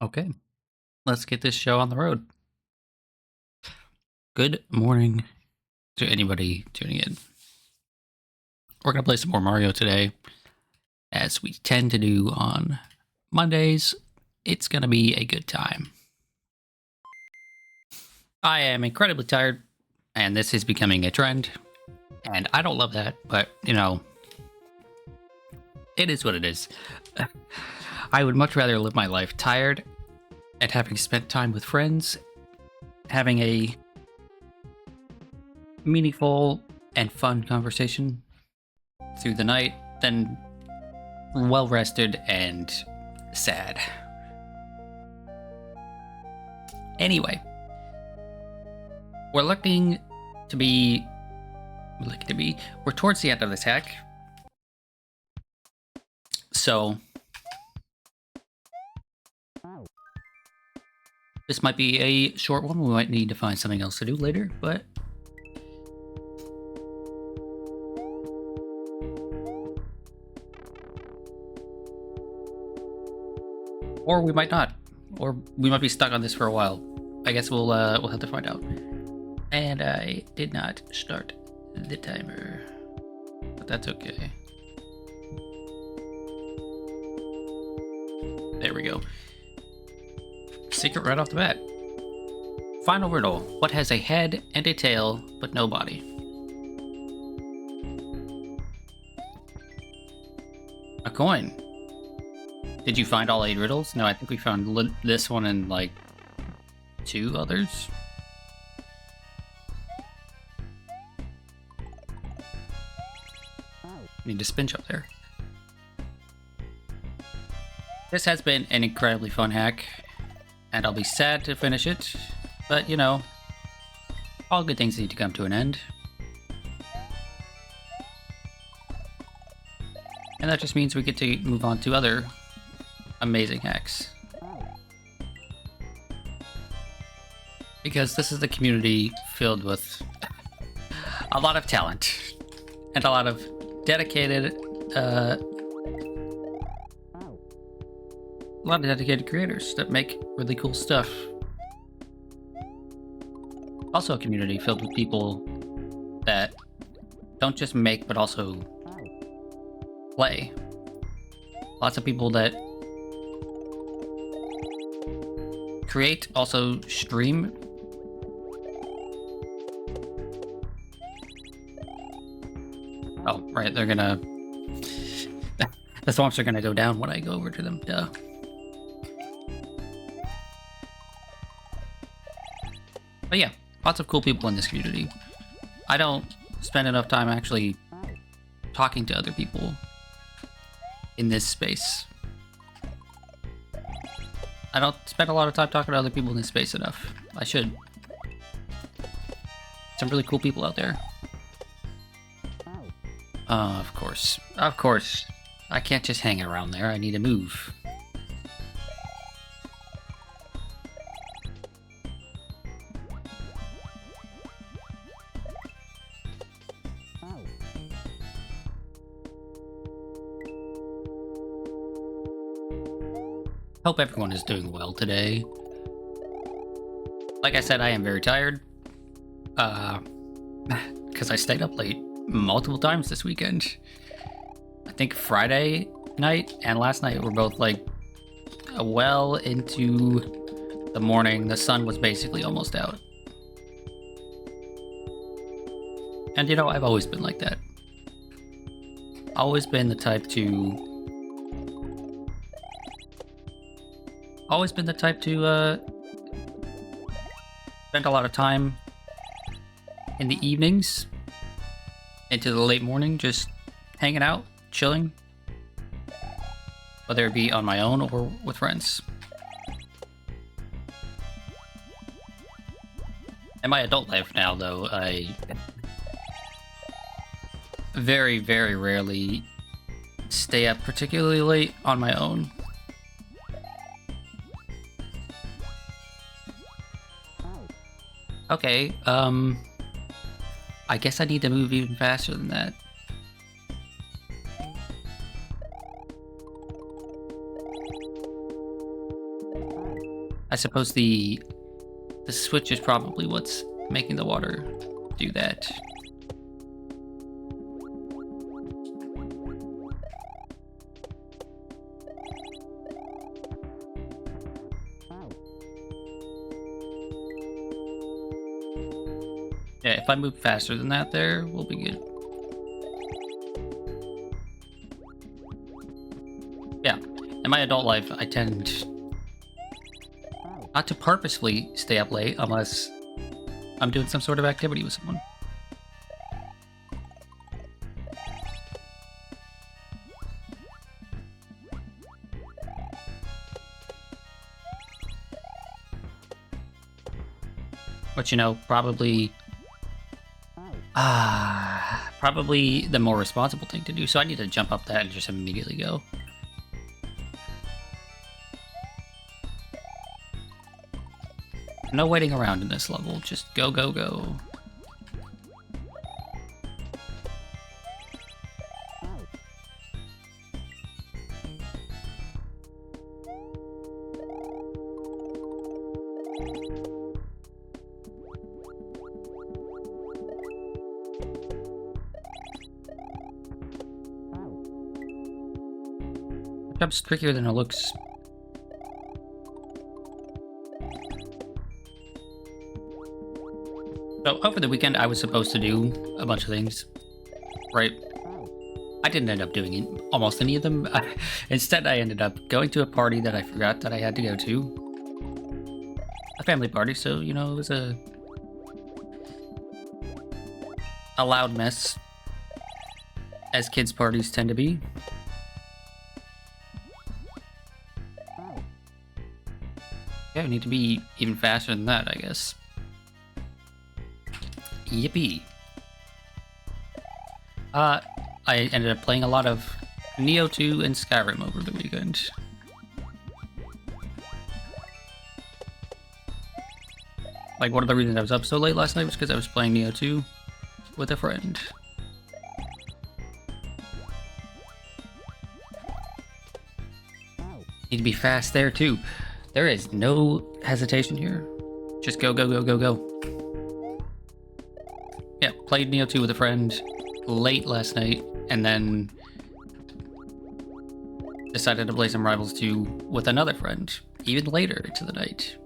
Okay, let's get this show on the road. Good morning to anybody tuning in. We're going to play some more Mario today, as we tend to do on Mondays. It's going to be a good time. I am incredibly tired, and this is becoming a trend, and I don't love that, but, you know, it is what it is. I would much rather live my life tired and having spent time with friends, having a meaningful and fun conversation through the night than well rested and sad. Anyway, we're towards the end of this hack. So this might be a short one. We might need to find something else to do later, but or we might not, or we might be stuck on this for a while. I guess we'll have to find out. And I did not start the timer, but that's okay. There we go. Secret right off the bat. Final riddle. What has a head and a tail, but no body? A coin. Did you find all 8 riddles? No, I think we found this one and like 2 others. Need to spin up there. This has been an incredibly fun hack, and I'll be sad to finish it, but you know, all good things need to come to an end. And that just means we get to move on to other amazing hacks. Because this is a community filled with a lot of talent and a lot of dedicated creators that make really cool stuff. Also a community filled with people that don't just make but also play. Lots of people that create, also stream. Oh, right, they're gonna... the swamps are gonna go down when I go over to them, duh. But yeah, lots of cool people in this community. I don't spend enough time actually talking to other people in this space. I don't spend a lot of time talking to other people in this space enough. I should. Some really cool people out there. Of course. Of course. I can't just hang around there. I need to move. Hope everyone is doing well today. Like I said, I am very tired. Because I stayed up late multiple times this weekend. I think Friday night and last night were both like well into the morning. The sun was basically almost out. And you know, I've always been like that. Always been the type to spend a lot of time in the evenings into the late morning just hanging out, chilling, whether it be on my own or with friends. In my adult life now, though, I very, very rarely stay up particularly late on my own. Okay, I guess I need to move even faster than that. I suppose the switch is probably what's making the water do that. Yeah, if I move faster than that there, we'll be good. Yeah, in my adult life, I tend not to purposefully stay up late unless I'm doing some sort of activity with someone. But you know, probably the more responsible thing to do. So I need to jump up that and just immediately go. No waiting around in this level. Just go, go, go. The job's trickier than it looks. So over the weekend, I was supposed to do a bunch of things, right? I didn't end up doing almost any of them. Instead, I ended up going to a party that I forgot that I had to go to. A family party, so, you know, it was a loud mess, as kids' parties tend to be. Yeah, we need to be even faster than that, I guess. Yippee. I ended up playing a lot of Neo 2 and Skyrim over the weekend. Like, one of the reasons I was up so late last night was because I was playing Neo 2 with a friend. Need to be fast there, too. There is no hesitation here. Just go, go, go, go, go. Yeah, played Neo 2 with a friend late last night, and then decided to play some Rivals 2 with another friend, even later into the night.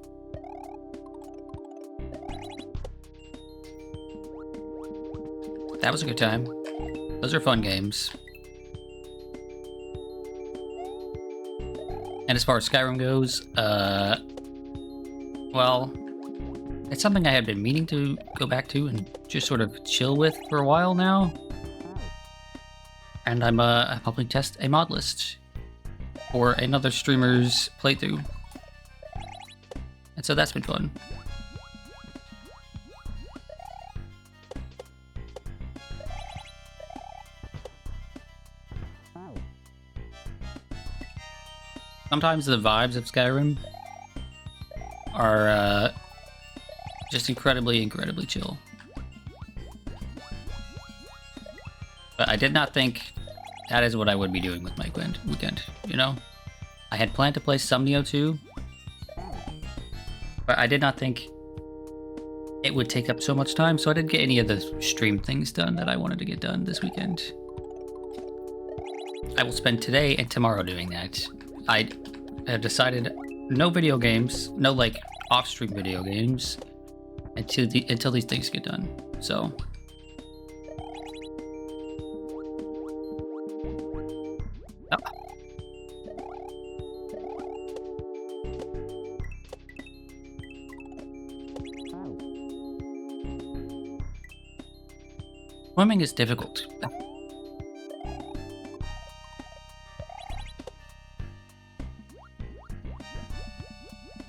That was a good time. Those are fun games. And as far as Skyrim goes, well, it's something I had been meaning to go back to and just sort of chill with for a while now. And I'm helping test a mod list for another streamer's playthrough. And so that's been fun. Sometimes the vibes of Skyrim are just incredibly, incredibly chill. But I did not think that is what I would be doing with my weekend, you know? I had planned to play some Neo 2, but I did not think it would take up so much time, so I didn't get any of the stream things done that I wanted to get done this weekend. I will spend today and tomorrow doing that. I have decided no video games, no like off-stream video games until these things get done. So swimming is difficult.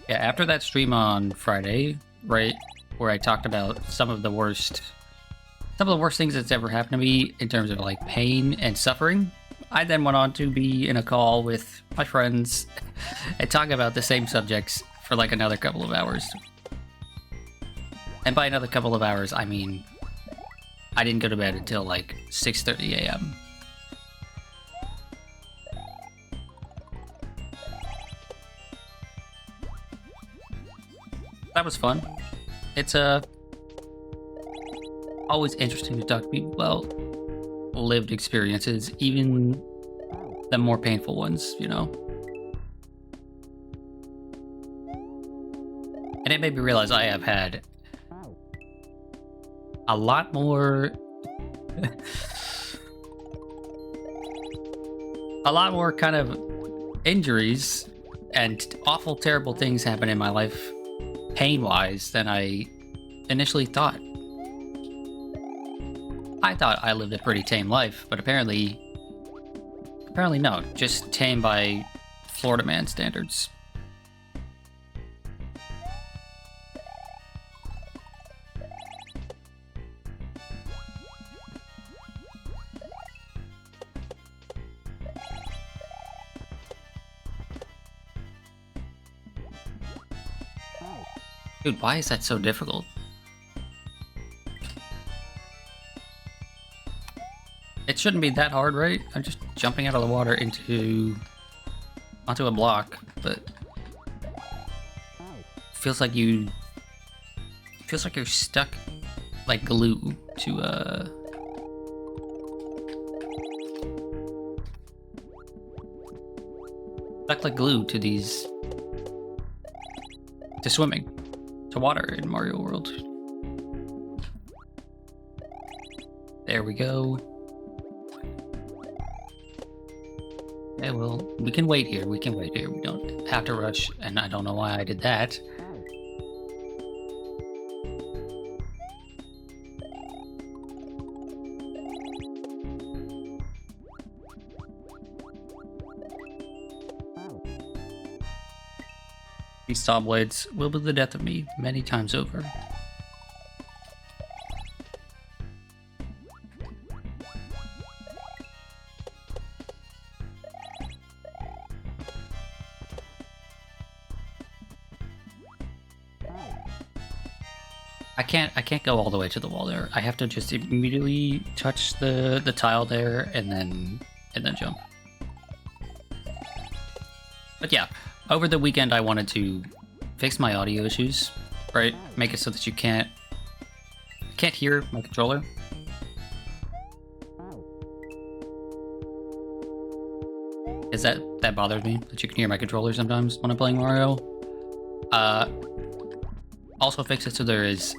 Yeah, after that stream on Friday, right, where I talked about some of the worst things that's ever happened to me in terms of like pain and suffering, I then went on to be in a call with my friends and talk about the same subjects for like another couple of hours. And by another couple of hours, I mean, I didn't go to bed until like 6:30 a.m. that was fun. It's always interesting to talk to people about lived experiences, even the more painful ones, you know? And it made me realize I have had a lot more a lot more kind of injuries and awful, terrible things happen in my life, pain-wise, than I initially thought. I thought I lived a pretty tame life, but apparently no, just tame by Florida man standards. Dude, why is that so difficult? It shouldn't be that hard, right? I'm just jumping out of the water onto a block, but feels like you're stuck like glue to to swimming, to water in Mario World. There we go. Okay, well, we can wait here. We don't have to rush, and I don't know why I did that. These saw blades will be the death of me many times over. I can't go all the way to the wall there. I have to just immediately touch the tile there and then jump. But yeah, over the weekend I wanted to fix my audio issues, right? Make it so that you can't hear my controller. Is that bothers me, that you can hear my controller sometimes when I'm playing Mario. Also fix it so there is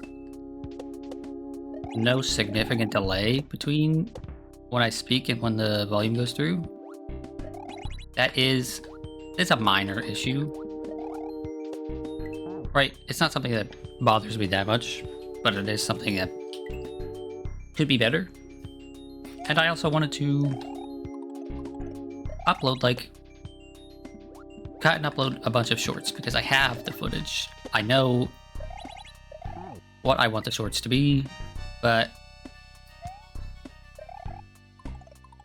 no significant delay between when I speak and when the volume goes through. It's a minor issue, right? It's not something that bothers me that much, but it is something that could be better. And I also wanted to cut and upload a bunch of shorts because I have the footage. I know what I want the shorts to be, but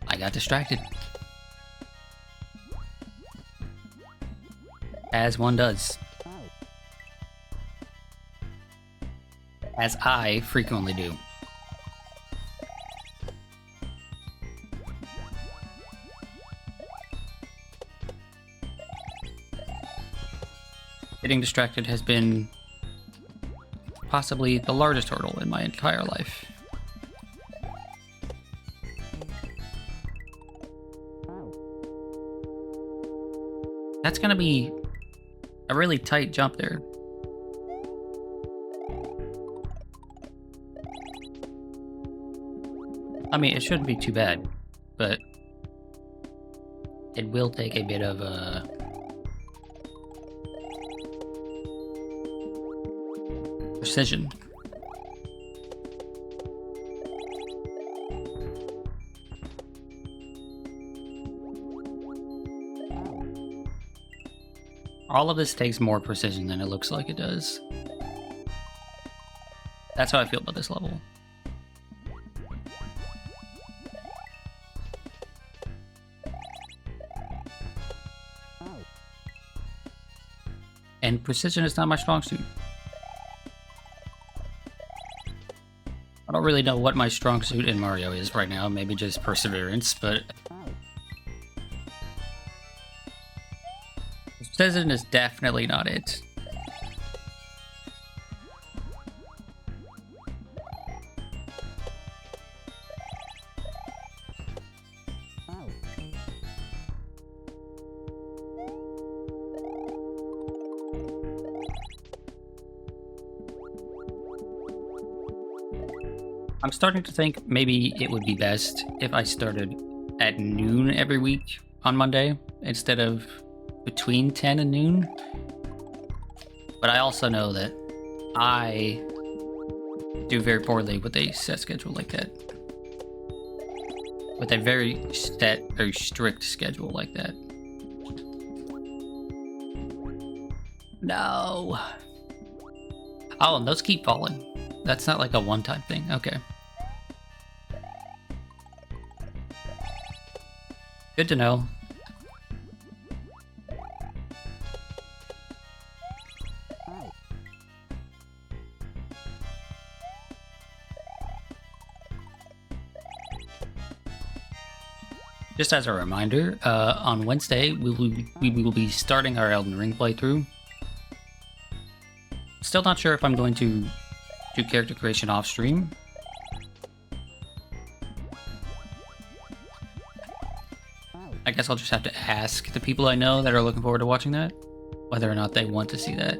I got distracted. As one does. As I frequently do. Getting distracted has been possibly the largest hurdle in my entire life. That's gonna be a really tight jump there. I mean, it shouldn't be too bad, but it will take a bit of precision. All of this takes more precision than it looks like it does. That's how I feel about this level. And precision is not my strong suit. I don't really know what my strong suit in Mario is right now, maybe just perseverance, but precision is definitely not it. I'm starting to think maybe it would be best if I started at noon every week on Monday instead of between 10 and noon. But I also know that I do very poorly with a set schedule like that. With a very strict schedule like that. No. Oh, and those keep falling. That's not like a one-time thing. Okay. Good to know. Just as a reminder, on Wednesday, we will be starting our Elden Ring playthrough. Still not sure if I'm going to do character creation off stream. I guess I'll just have to ask the people I know that are looking forward to watching that, whether or not they want to see that.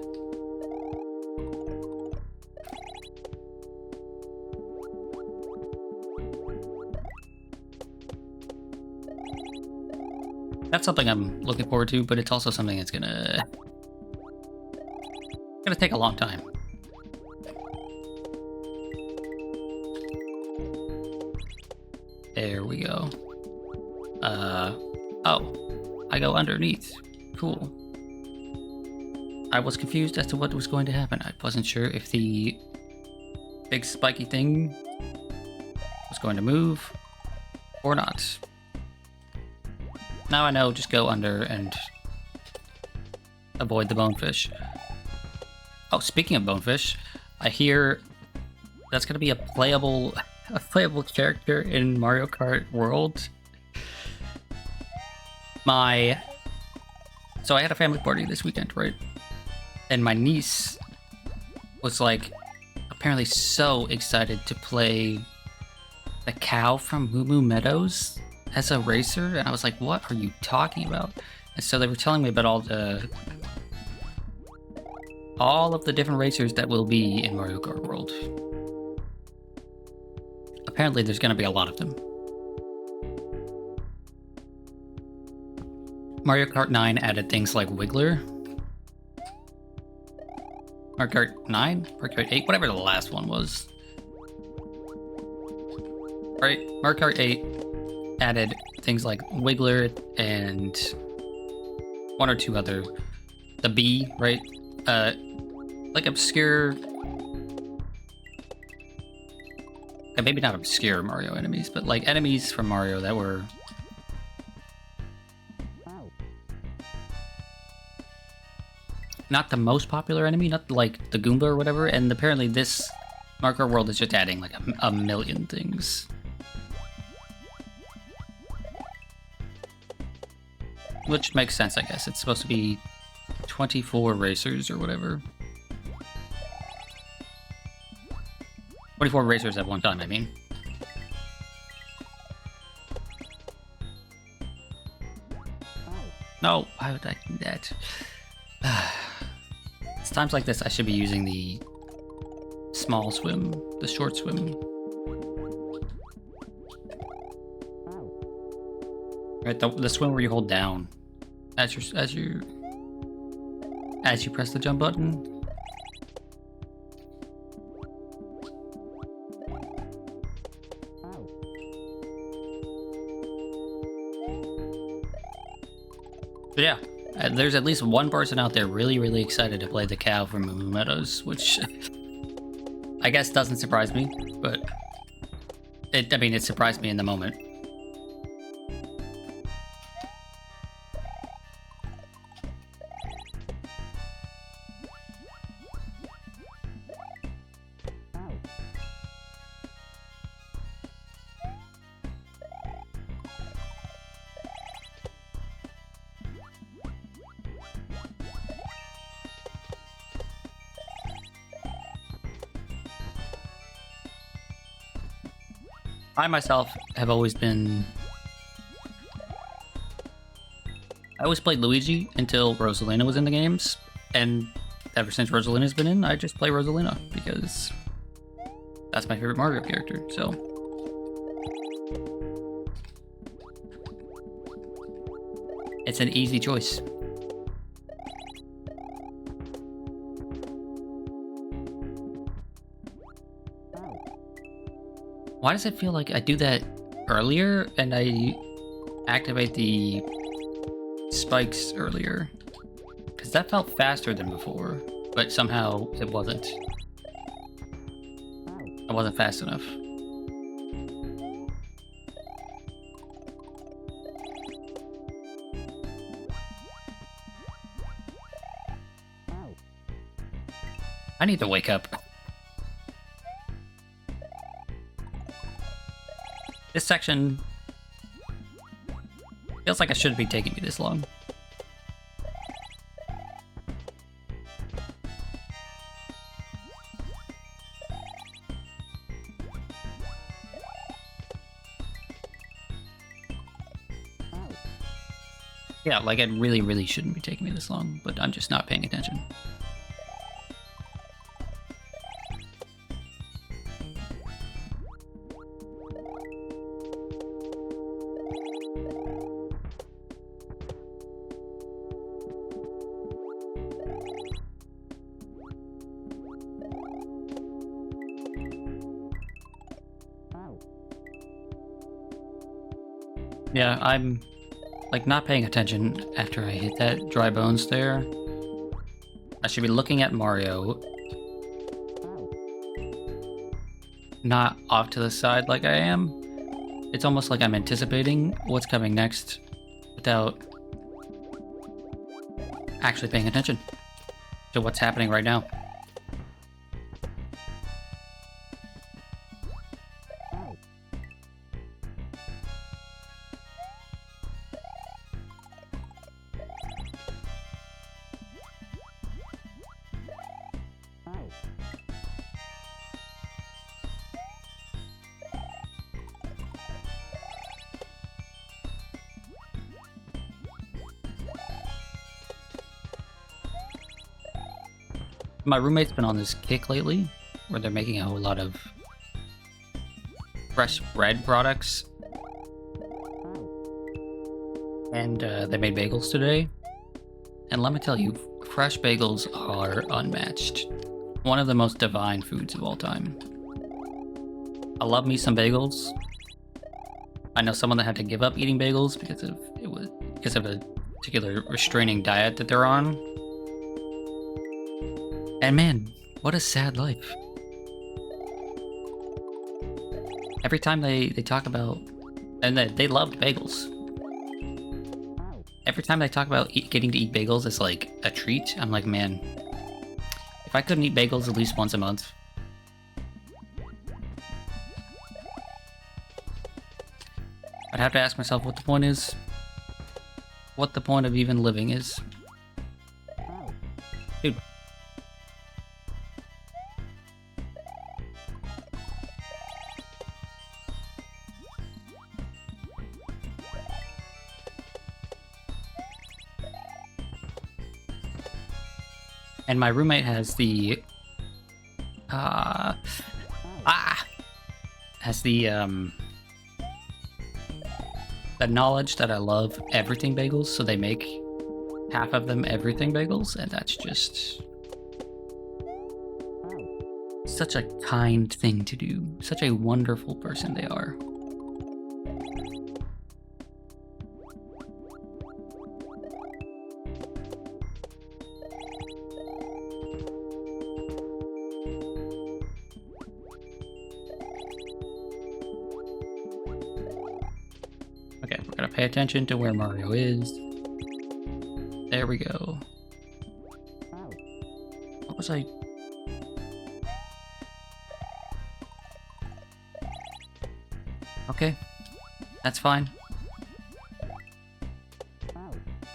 That's something I'm looking forward to, but it's also something that's gonna take a long time. There we go. Oh, I go underneath. Cool. I was confused as to what was going to happen. I wasn't sure if the big spiky thing was going to move or not. Now I know, just go under and avoid the bonefish. Oh, speaking of bonefish, I hear that's gonna be a playable character in Mario Kart World. So I had a family party this weekend, right? And my niece was like apparently so excited to play the cow from Moo Moo Meadows as a racer, and I was like, what are you talking about? And so they were telling me about all of the different racers that will be in Mario Kart World. Apparently there's gonna be a lot of them. Mario Kart 9 added things like Wiggler. Mario Kart 9? Mario Kart 8? Whatever the last one was. Right? Mario Kart 8 added things like Wiggler and one or two other... The bee, right? Like obscure... maybe not obscure Mario enemies, but like enemies from Mario that were... not the most popular enemy, not like the Goomba or whatever, and apparently this Mario Kart World is just adding like a million things. Which makes sense, I guess. It's supposed to be 24 racers or whatever. 24 racers at one time, I mean. No, why would I do that? It's times like this I should be using the small swim, the short swim. Right, the swim where you hold down as you press the jump button. But yeah, there's at least one person out there really excited to play the cow from Moo Moo Meadows, which I guess doesn't surprise me, but it surprised me in the moment. I myself have always been... I always played Luigi until Rosalina was in the games, and ever since Rosalina's been in, I just play Rosalina, because That's my favorite Mario character, so. It's an easy choice. Why does it feel like I do that earlier and I activate the spikes earlier? Because that felt faster than before, but somehow it wasn't. I wasn't fast enough. I need to wake up. This section feels like it shouldn't be taking me this long. Yeah, like it really, really shouldn't be taking me this long, but I'm just not paying attention. Yeah, I'm like not paying attention after I hit that dry bones there. I should be looking at Mario, not off to the side like I am. It's almost like I'm anticipating what's coming next without actually paying attention to what's happening right now. My roommate's been on this kick lately, where they're making a whole lot of fresh bread products. And they made bagels today. And let me tell you, fresh bagels are unmatched. One of the most divine foods of all time. I love me some bagels. I know someone that had to give up eating bagels because of a particular restraining diet that they're on. And man, what a sad life. Every time they talk about... And they loved bagels. Every time they talk about getting to eat bagels as like a treat, I'm like, man, if I couldn't eat bagels at least once a month... I'd have to ask myself what the point is. What the point of even living is. Dude. And my roommate has the the knowledge that I love everything bagels, so they make half of them everything bagels, and that's just such a kind thing to do. Such a wonderful person they are. Okay, we're gonna pay attention to where Mario is. There we go. What was I... Okay, that's fine.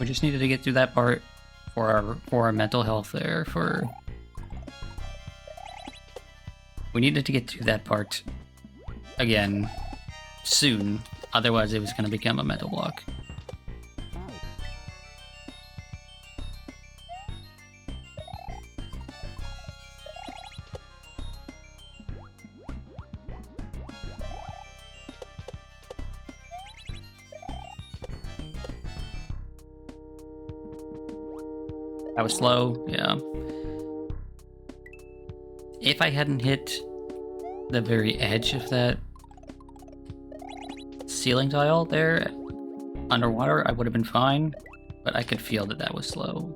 We just needed to get through that part for our mental health there. We needed to get through that part again soon. Otherwise, it was going to become a mental block. That was slow, yeah. If I hadn't hit the very edge of that ceiling tile there underwater, I would have been fine, but I could feel that that was slow.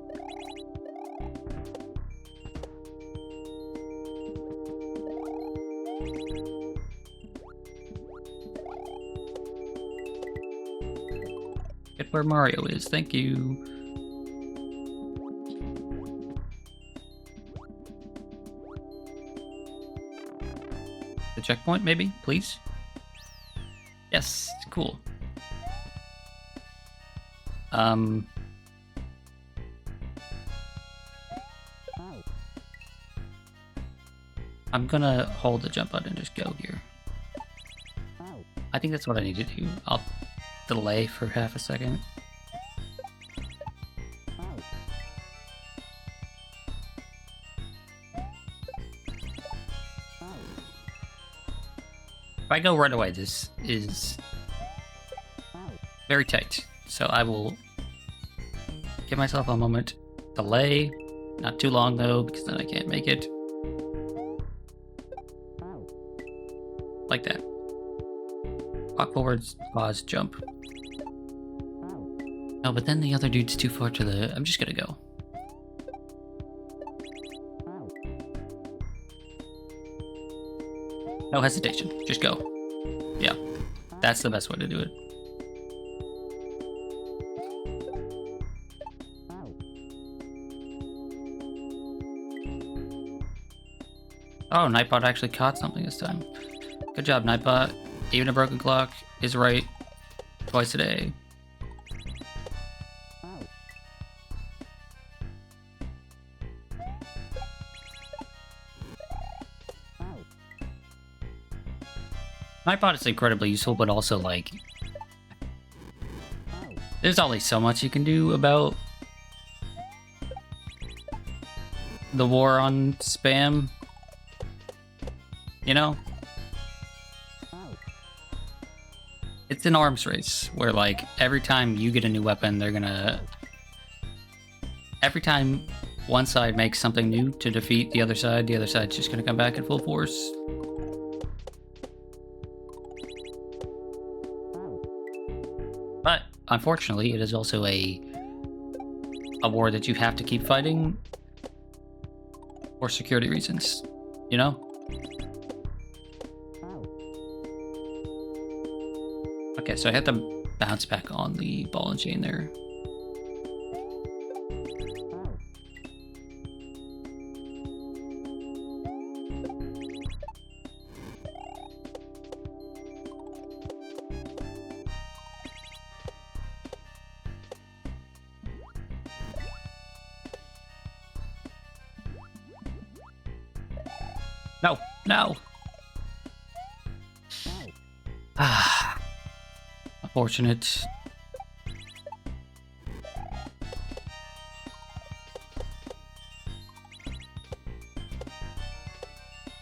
Get where Mario is, thank you. The checkpoint, maybe, please? Yes, cool. I'm gonna hold the jump button and just go here. I think that's what I need to do. I'll delay for half a second. If I go right away, this is very tight. So I will give myself a moment. Delay. Not too long though, because then I can't make it. Like that. Walk forwards, pause, jump. No, but then the other dude's too far to the... I'm just gonna go. No hesitation, just go. Yeah, that's the best way to do it. Oh, Nightbot actually caught something this time. Good job, Nightbot. Even a broken clock is right twice a day. Nightbot is incredibly useful, but also, like, there's only so much you can do about the war on spam. You know? It's an arms race where, like, every time you get a new weapon, they're gonna... Every time one side makes something new to defeat the other side's just gonna come back in full force. But, unfortunately, it is also a war that you have to keep fighting for security reasons, you know? Okay, so I have to bounce back on the ball and chain there. No, no. Ah, unfortunate.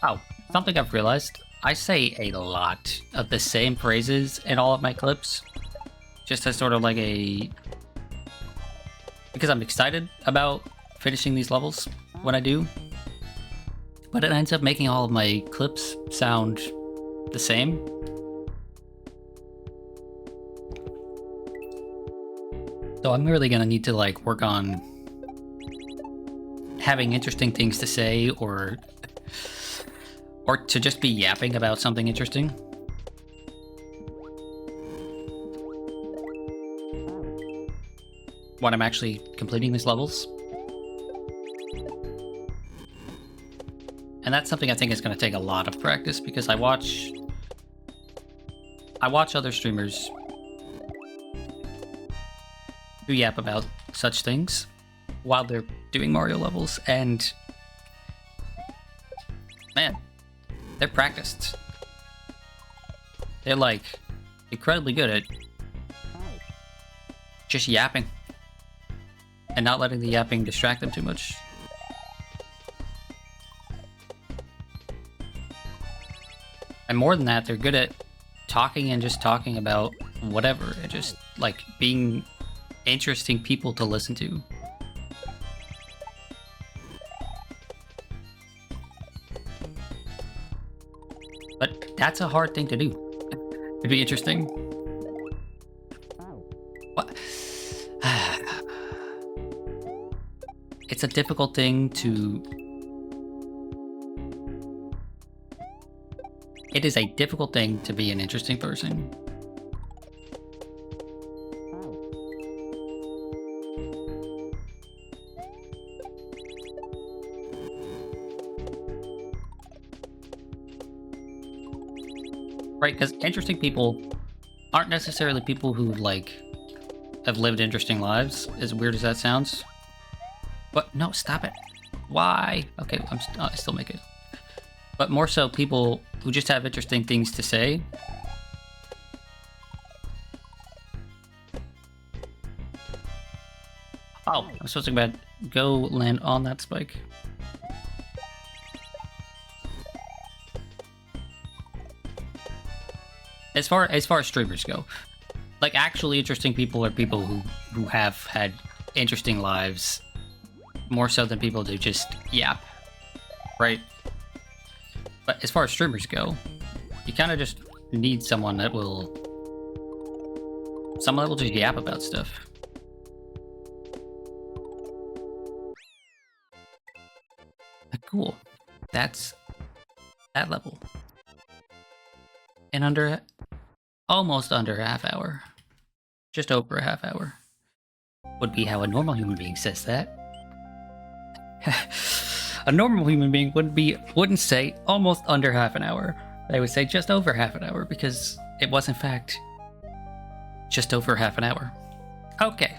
Oh, something I've realized. I say a lot of the same phrases in all of my clips. Just as sort of like a... Because I'm excited about finishing these levels when I do. But it ends up making all of my clips sound the same. So I'm really gonna need to, like, work on having interesting things to say, or to just be yapping about something interesting. When I'm actually completing these levels. And that's something I think is going to take a lot of practice, because I watch other streamers who yap about such things while they're doing Mario levels, and man, they're practiced. They're, like, incredibly good at just yapping and not letting the yapping distract them too much. And more than that, they're good at talking and just talking about whatever, and just, like, being interesting people to listen to. That's a hard thing to do. It'd be interesting. What? It's a difficult thing to... It is a difficult thing to be an interesting person. Right, because interesting people aren't necessarily people who, like, have lived interesting lives, as weird as that sounds. But, no, stop it. Why? Okay, I still make it. But more so people who just have interesting things to say. Oh, I'm supposed to go land on that spike. As far as streamers go, like, actually interesting people are people who have had interesting lives, more so than people who just yap, right? But as far as streamers go, you kind of just need someone that will just yap about stuff. Cool. That's that level. In almost under a half hour. Just over a half hour. Would be how a normal human being says that. A normal human being wouldn't say almost under half an hour. They would say just over half an hour, because it was in fact just over half an hour. Okay.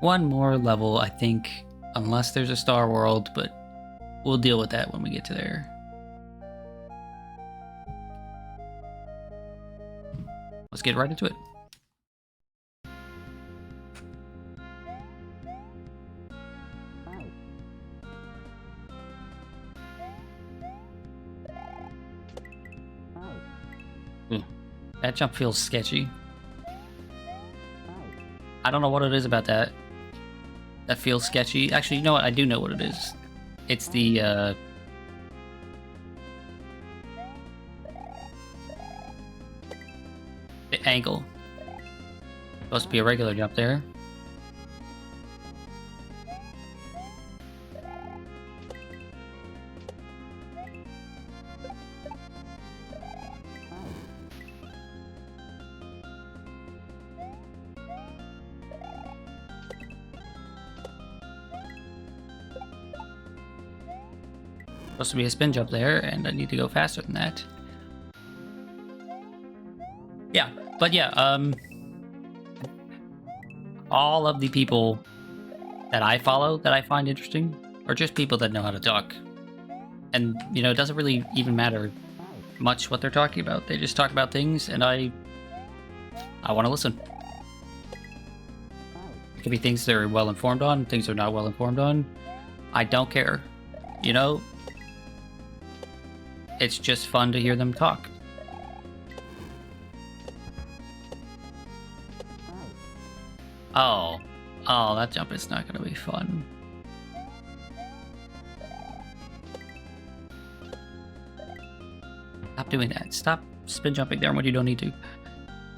One more level, I think, unless there's a Star World, but we'll deal with that when we get to there. Let's get right into it. That jump feels sketchy. I don't know what it is about that. That feels sketchy. Actually, you know what? I do know what it is. It's the, angle. Supposed to be a regular jump there. Supposed to be a spin jump there, and I need to go faster than that. Yeah, but yeah, all of the people that I follow that I find interesting are just people that know how to talk. And, you know, it doesn't really even matter much what they're talking about. They just talk about things, and I want to listen. It could be things they're well informed on, things they're not well informed on. I don't care. You know? It's just fun to hear them talk. Oh, that jump is not going to be fun. Stop doing that. Stop spin jumping there when you don't need to.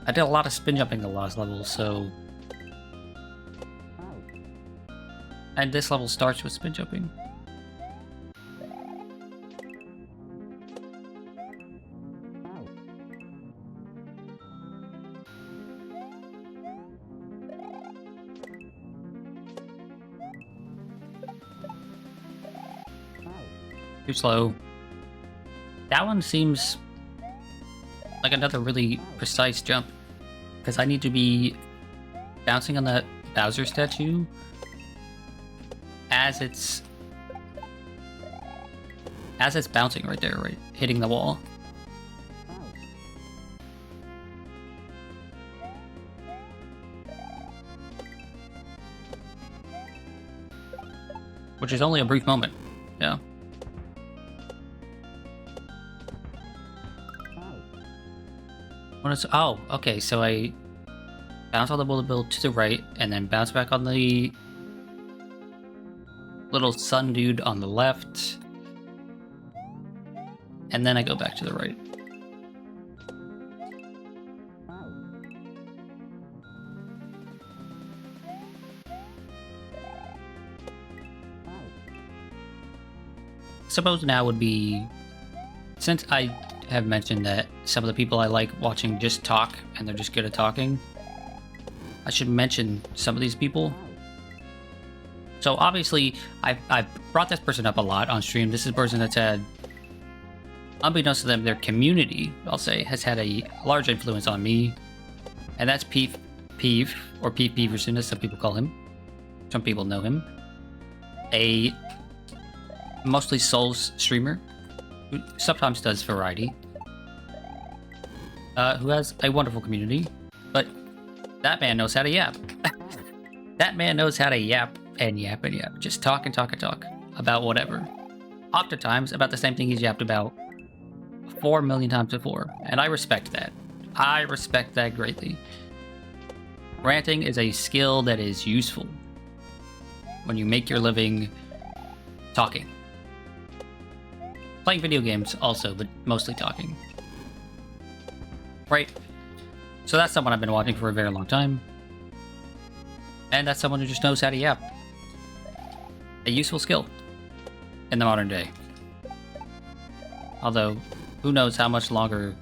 I did a lot of spin jumping the last level, so... And this level starts with spin jumping. Too slow. That one seems like another really precise jump, because I need to be bouncing on that Bowser statue as it's bouncing right there, right, hitting the wall. Which is only a brief moment, yeah. Oh, okay, so I bounce on the bullet bill to the right, and then bounce back on the little sun dude on the left, and then I go back to the right. suppose now would be, since I have mentioned that some of the people I like watching just talk and they're just good at talking, I should mention some of these people. So obviously, I've brought this person up a lot on stream. This is a person that's had, unbeknownst to them, their community, I'll say, has had a large influence on me. And that's Peeve, or Peeve Peeverson, as some people call him. Some people know him. A mostly Souls streamer, who sometimes does variety. Who has a wonderful community, but that man knows how to yap. That man knows how to yap and yap and yap. Just talk and talk and talk about whatever. Oftentimes about the same thing he's yapped about 4 million times before. And I respect that. I respect that greatly. Ranting is a skill that is useful when you make your living talking. Playing video games also, but mostly talking. Right? So that's someone I've been watching for a very long time. And that's someone who just knows how to yap. A useful skill in the modern day. Although, who knows how much longer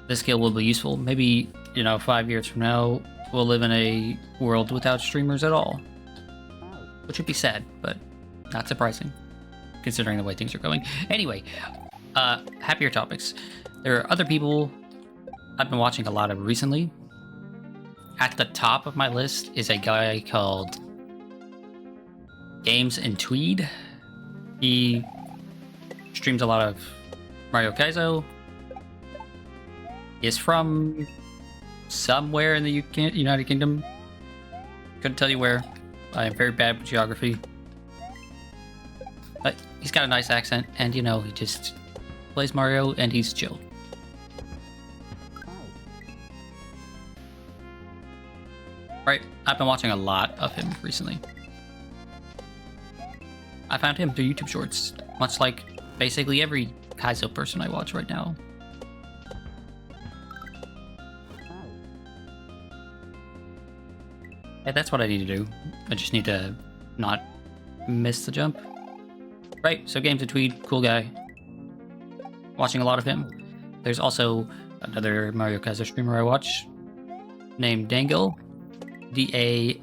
this skill will be useful. Maybe, 5 years from now, we'll live in a world without streamers at all. Which would be sad, but not surprising, considering the way things are going. Anyway, happier topics. There are other people I've been watching a lot of recently. At the top of my list is a guy called Games in Tweed. He streams a lot of Mario Kaizo. He is from somewhere in the United Kingdom. Couldn't tell you where. I am very bad with geography. But he's got a nice accent, and he just plays Mario and he's chill. Right, I've been watching a lot of him recently. I found him through YouTube Shorts, much like basically every Kaizo person I watch right now. Yeah, that's what I need to do. I just need to not miss the jump. Right, so Games of Tweed, cool guy. Watching a lot of him. There's also another Mario Kaizo streamer I watch named Dangil. D-A-N-G-I-L.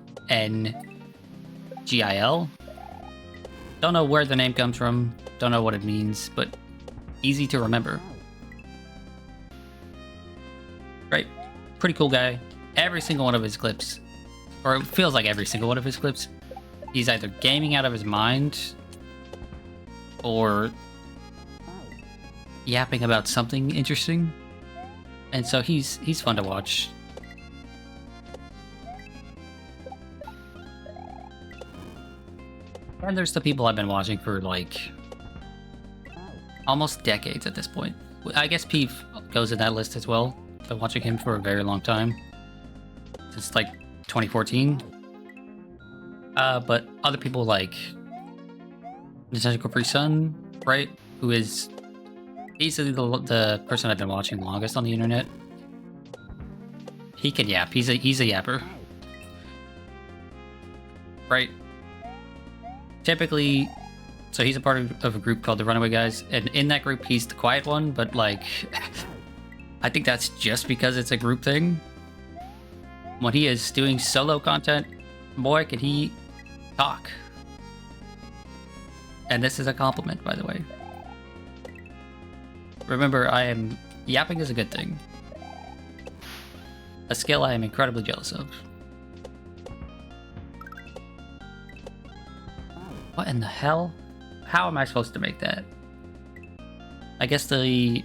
Don't know where the name comes from. Don't know what it means, but easy to remember. Right, pretty cool guy. Every single one of his clips, or it feels like every single one of his clips, he's either gaming out of his mind or yapping about something interesting. And so he's fun to watch. And there's the people I've been watching for almost decades at this point. I guess Peeve goes in that list as well. I've been watching him for a very long time. Since 2014. But other people like Nintendo Capri Sun, right? Who is easily the person I've been watching the longest on the internet. He can yap. He's a yapper. Right? Typically, so he's a part of a group called the Runaway Guys, and in that group he's the quiet one, but I think that's just because it's a group thing. When he is doing solo content, boy, can he talk. And this is a compliment, by the way. Remember, yapping is a good thing. A skill I am incredibly jealous of. What in the hell? How am I supposed to make that? I guess the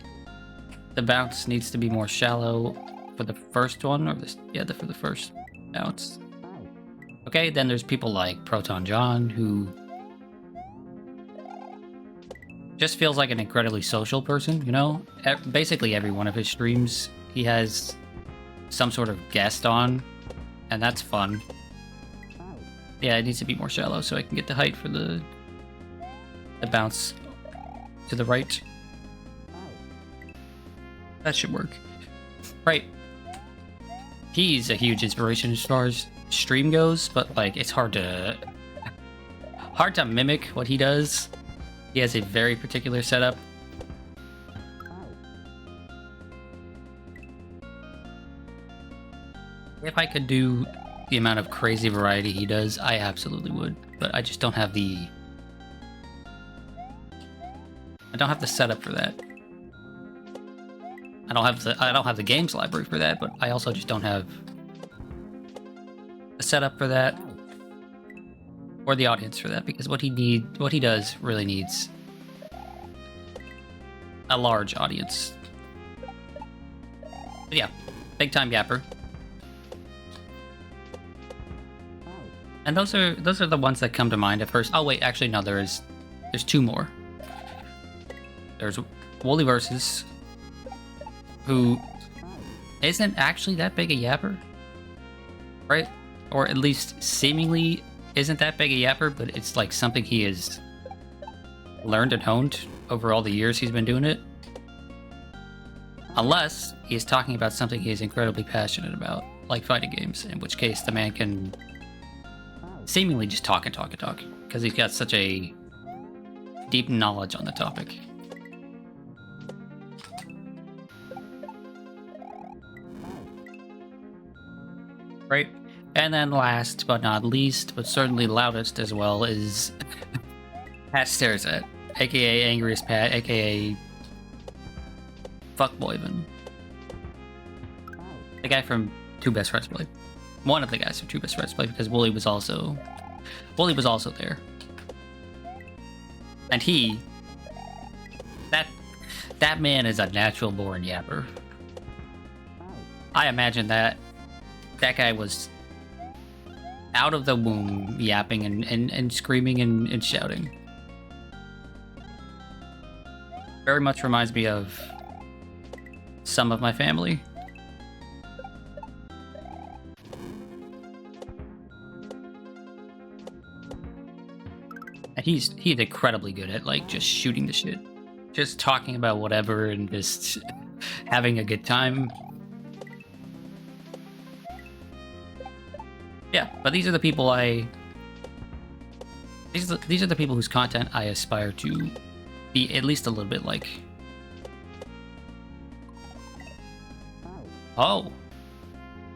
bounce needs to be more shallow for the first one, or for the first bounce. Okay, then there's people like Proton John, who just feels like an incredibly social person, Basically every one of his streams, he has some sort of guest on, and that's fun. Yeah, it needs to be more shallow so I can get the height for the bounce to the right. That should work. Right. He's a huge inspiration as far as stream goes, but it's hard to hard to mimic what he does. He has a very particular setup. If I could do the amount of crazy variety he does, I absolutely would. But I just don't have the... I don't have the setup for that. I don't have the games library for that, but I also just don't have the setup for that. Or the audience for that, because what he does really needs a large audience. But yeah, big time yapper. And those are the ones that come to mind at first. Oh wait, actually no, there's two more. There's Wooly Versus, who isn't actually that big a yapper, right? Or at least seemingly isn't that big a yapper, but it's like something he has learned and honed over all the years he's been doing it. Unless he's talking about something he is incredibly passionate about, like fighting games, in which case the man can seemingly just talk and talk and talk, because he's got such a deep knowledge on the topic. Right? And then last but not least, but certainly loudest as well, is Pat Stares At, aka Angriest Pat, aka Fuckboyvin. The guy from Two Best Friends Play. One of the guys from Two Best Friends Play, because Wooly was also there. And that man is a natural born yapper. I imagine that guy was out of the womb yapping and screaming and shouting. Very much reminds me of some of my family. And he's incredibly good at like just shooting the shit. Just talking about whatever and just having a good time. Yeah, but these are the people these are the people whose content I aspire to be at least a little bit like. Oh,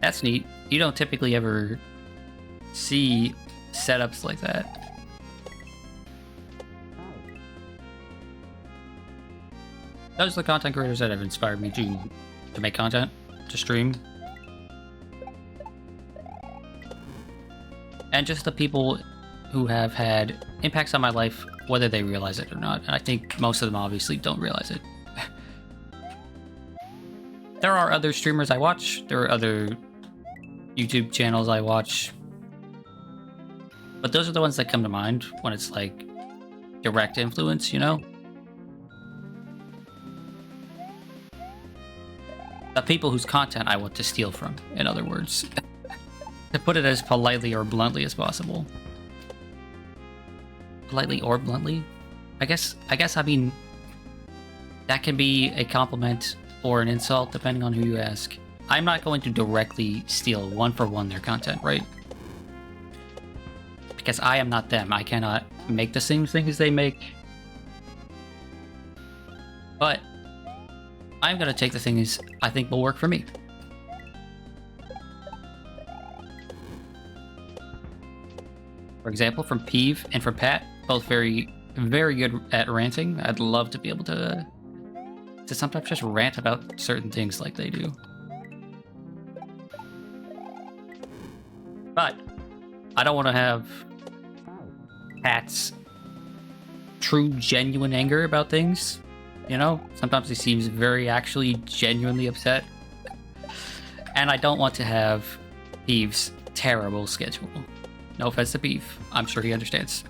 that's neat. You don't typically ever see setups like that. Those are the content creators that have inspired me to make content, to stream. And just the people who have had impacts on my life, whether they realize it or not. And I think most of them obviously don't realize it. There are other streamers I watch. There are other YouTube channels I watch. But those are the ones that come to mind when it's like direct influence, you know? The people whose content I want to steal from, in other words. To put it as politely or bluntly as possible. Politely or bluntly? I guess I mean, that can be a compliment or an insult depending on who you ask. I'm not going to directly steal one for one their content, right? Because I am not them. I cannot make the same things they make. But I'm gonna take the things I think will work for me. For example, from Peeve and from Pat, both very, very good at ranting. I'd love to be able to sometimes just rant about certain things like they do. But I don't want to have Pat's true, genuine anger about things. You know, sometimes he seems very actually genuinely upset. And I don't want to have Peeve's terrible schedule. No offense to Peeve. I'm sure he understands.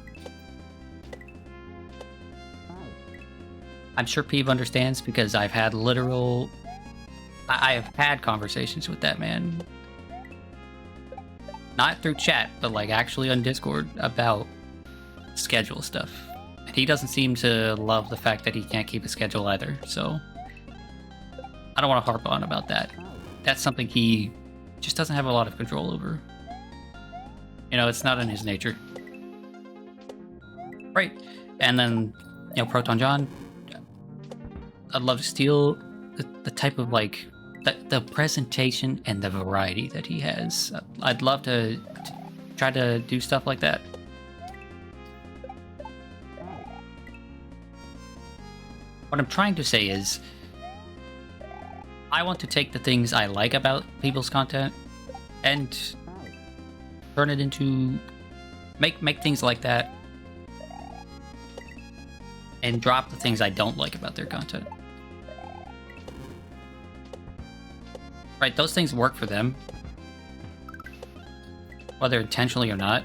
I'm sure Peeve understands because I've had I have had conversations with that man. Not through chat, but like actually on Discord about schedule stuff. And he doesn't seem to love the fact that he can't keep a schedule either, so I don't want to harp on about that. That's something he just doesn't have a lot of control over. You know, it's not in his nature. Right. And then, Proton John, I'd love to steal the type of like the presentation and the variety that he has. I'd love to try to do stuff like that. What I'm trying to say is, I want to take the things I like about people's content and turn it into make things like that, and drop the things I don't like about their content. Right, those things work for them, whether intentionally or not.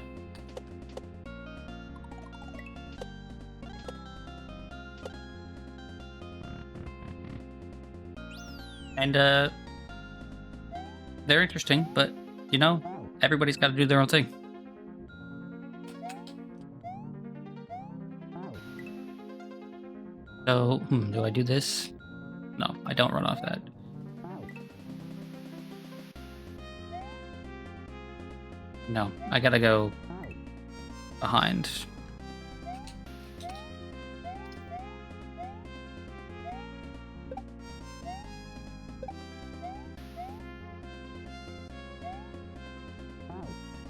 And they're interesting, but everybody's got to do their own thing. So, do I do this? No, I don't run off that. No, I gotta go behind.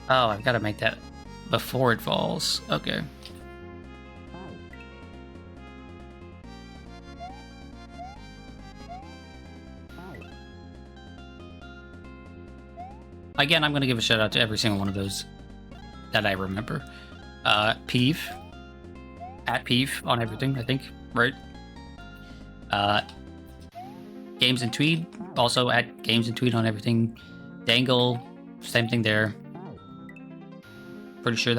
Oh, I've got to make that before it falls. Okay. Again, I'm going to give a shout out to every single one of those that I remember. Peeve. At Peeve on everything, I think. Right? Games and Tweed. Also at Games and Tweed on everything. Dangle. Same thing there. Pretty sure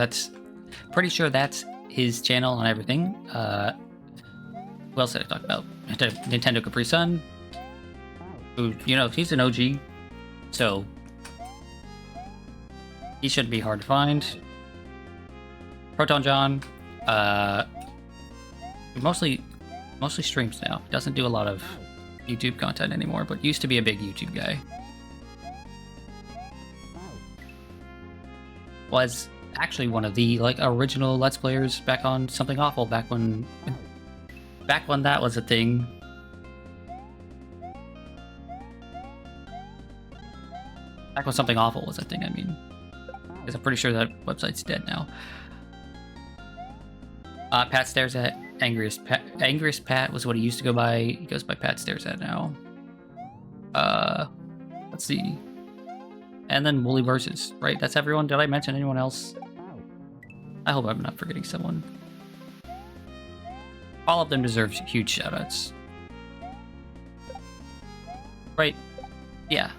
that's his channel on everything. Who else did I talk about? Nintendo Capri Sun. Who, he's an OG. So he shouldn't be hard to find. Proton John, mostly streams now. Doesn't do a lot of YouTube content anymore, but used to be a big YouTube guy. Was actually one of the original Let's Players back on Something Awful, back when that was a thing. Back when Something Awful was a thing, I mean. Because I'm pretty sure that website's dead now. Pat Stares At. Angriest Pat was what he used to go by. He goes by Pat Stares At now. Let's see. And then Woolly Versus, right? That's everyone. Did I mention anyone else? I hope I'm not forgetting someone. All of them deserve huge shoutouts. Right. Yeah.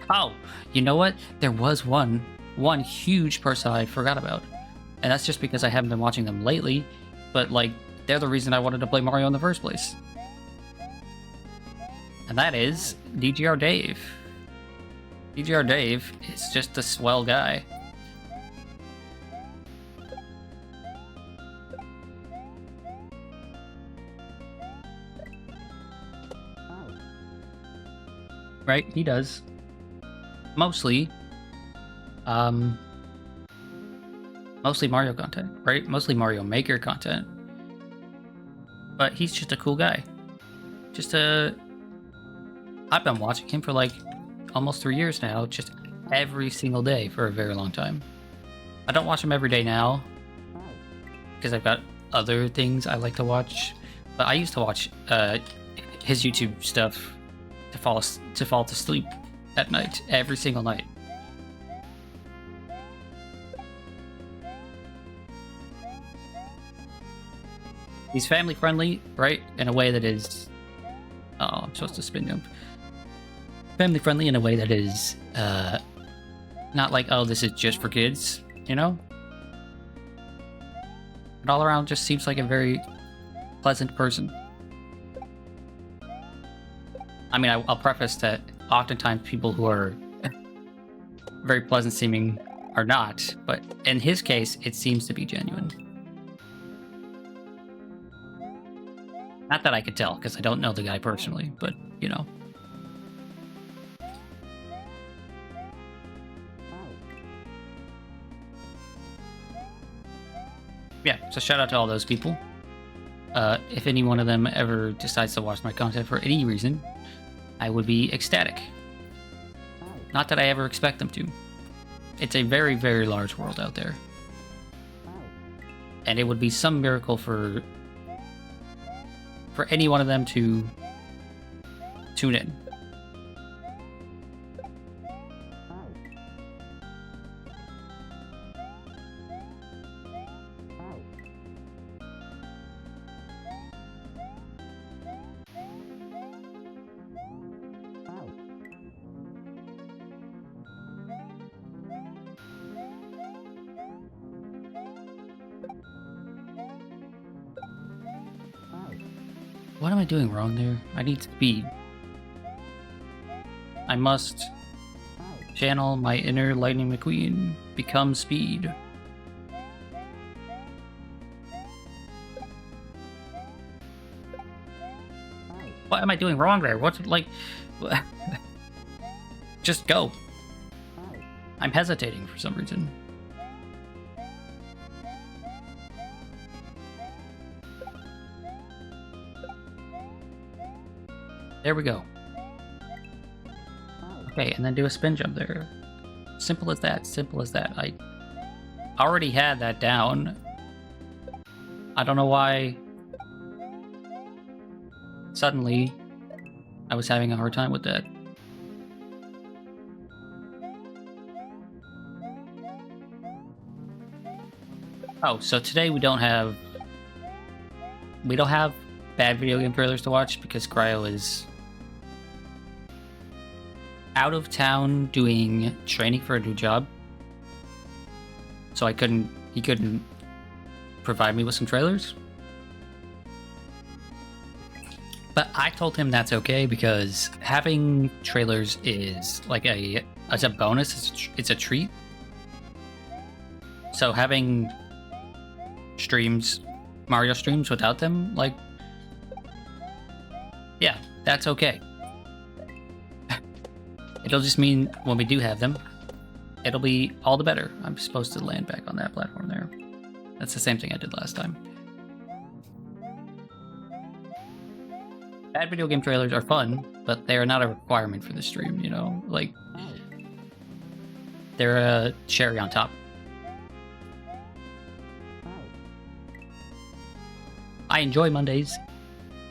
Oh, you know what? There was one huge person I forgot about. And that's just because I haven't been watching them lately. But, they're the reason I wanted to play Mario in the first place. And that is DGR Dave. DGR Dave is just a swell guy. Right, he does. Mostly Mario content, right? Mostly Mario Maker content. But he's just a cool guy. I've been watching him for almost 3 years now, just every single day for a very long time. I don't watch him every day now because I've got other things I like to watch. But I used to watch his YouTube stuff to fall to sleep at night, every single night. He's family friendly, right? In a way that is... Oh, I'm supposed to spin jump. Family friendly in a way that is not this is just for kids, But all around just seems like a very pleasant person. I mean, I'll preface that oftentimes people who are very pleasant seeming are not, but in his case, it seems to be genuine. Not that I could tell, because I don't know the guy personally, but, yeah, so shout out to all those people. If any one of them ever decides to watch my content for any reason, I would be ecstatic. Not that I ever expect them to. It's a very, very large world out there. And it would be some miracle for any one of them to tune in. What am I doing wrong there? I need speed. I must channel my inner Lightning McQueen. Become speed. What am I doing wrong there? What's like... Just go. I'm hesitating for some reason. There we go. Okay, and then do a spin jump there. Simple as that, simple as that. I already had that down. I don't know why suddenly I was having a hard time with that. Oh, so today we don't have bad video game trailers to watch because Cryo is out of town doing training for a new job. So he couldn't provide me with some trailers. But I told him that's okay because having trailers is like as a bonus, it's a treat. So having Mario streams without them, like, yeah, that's okay. It'll just mean when we do have them, it'll be all the better. I'm supposed to land back on that platform there. That's the same thing I did last time. Bad video game trailers are fun, but they are not a requirement for the stream, you know? Like, they're a cherry on top. I enjoy Mondays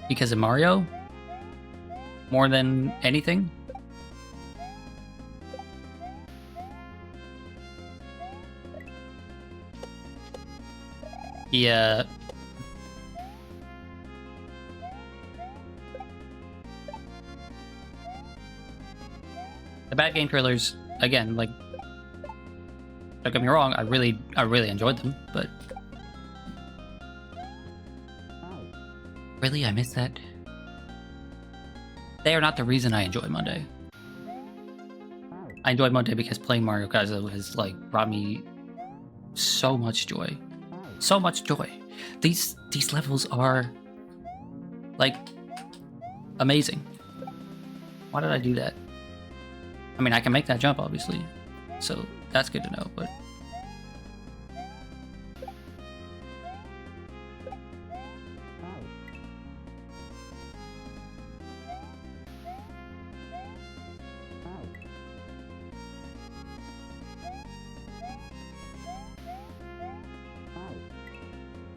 because of Mario more than anything. Yeah. The bad game trailers, again, like, don't get me wrong, I really enjoyed them, but really, I missed that. They are not the reason I enjoy Monday. I enjoy Monday because playing Mario Kaizo has like brought me so much joy. So much joy. These levels are like amazing. Why did I do that? I mean, I can make that jump obviously, so that's good to know, but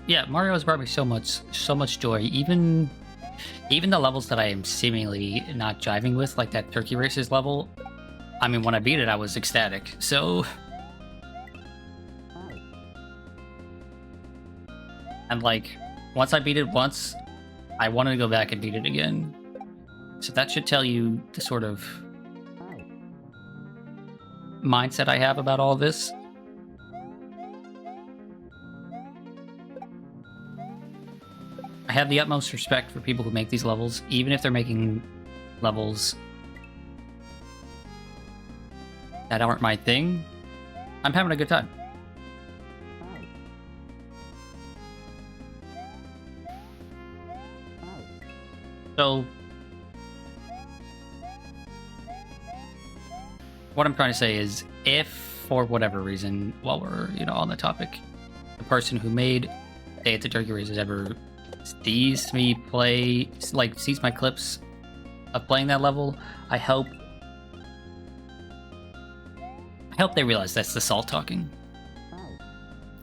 yeah, Mario has brought me so much joy. Even the levels that I am seemingly not jiving with, like that Turkey Races level. I mean, when I beat it, I was ecstatic. So, and like, once I beat it once, I wanted to go back and beat it again. So that should tell you the sort of mindset I have about all this. I have the utmost respect for people who make these levels, even if they're making levels that aren't my thing. I'm having a good time. So, what I'm trying to say is, if for whatever reason, while we're on the topic, the person who made Day at the Turkey Races ever sees me play, like, sees my clips of playing that level, I hope they realize that's the salt talking.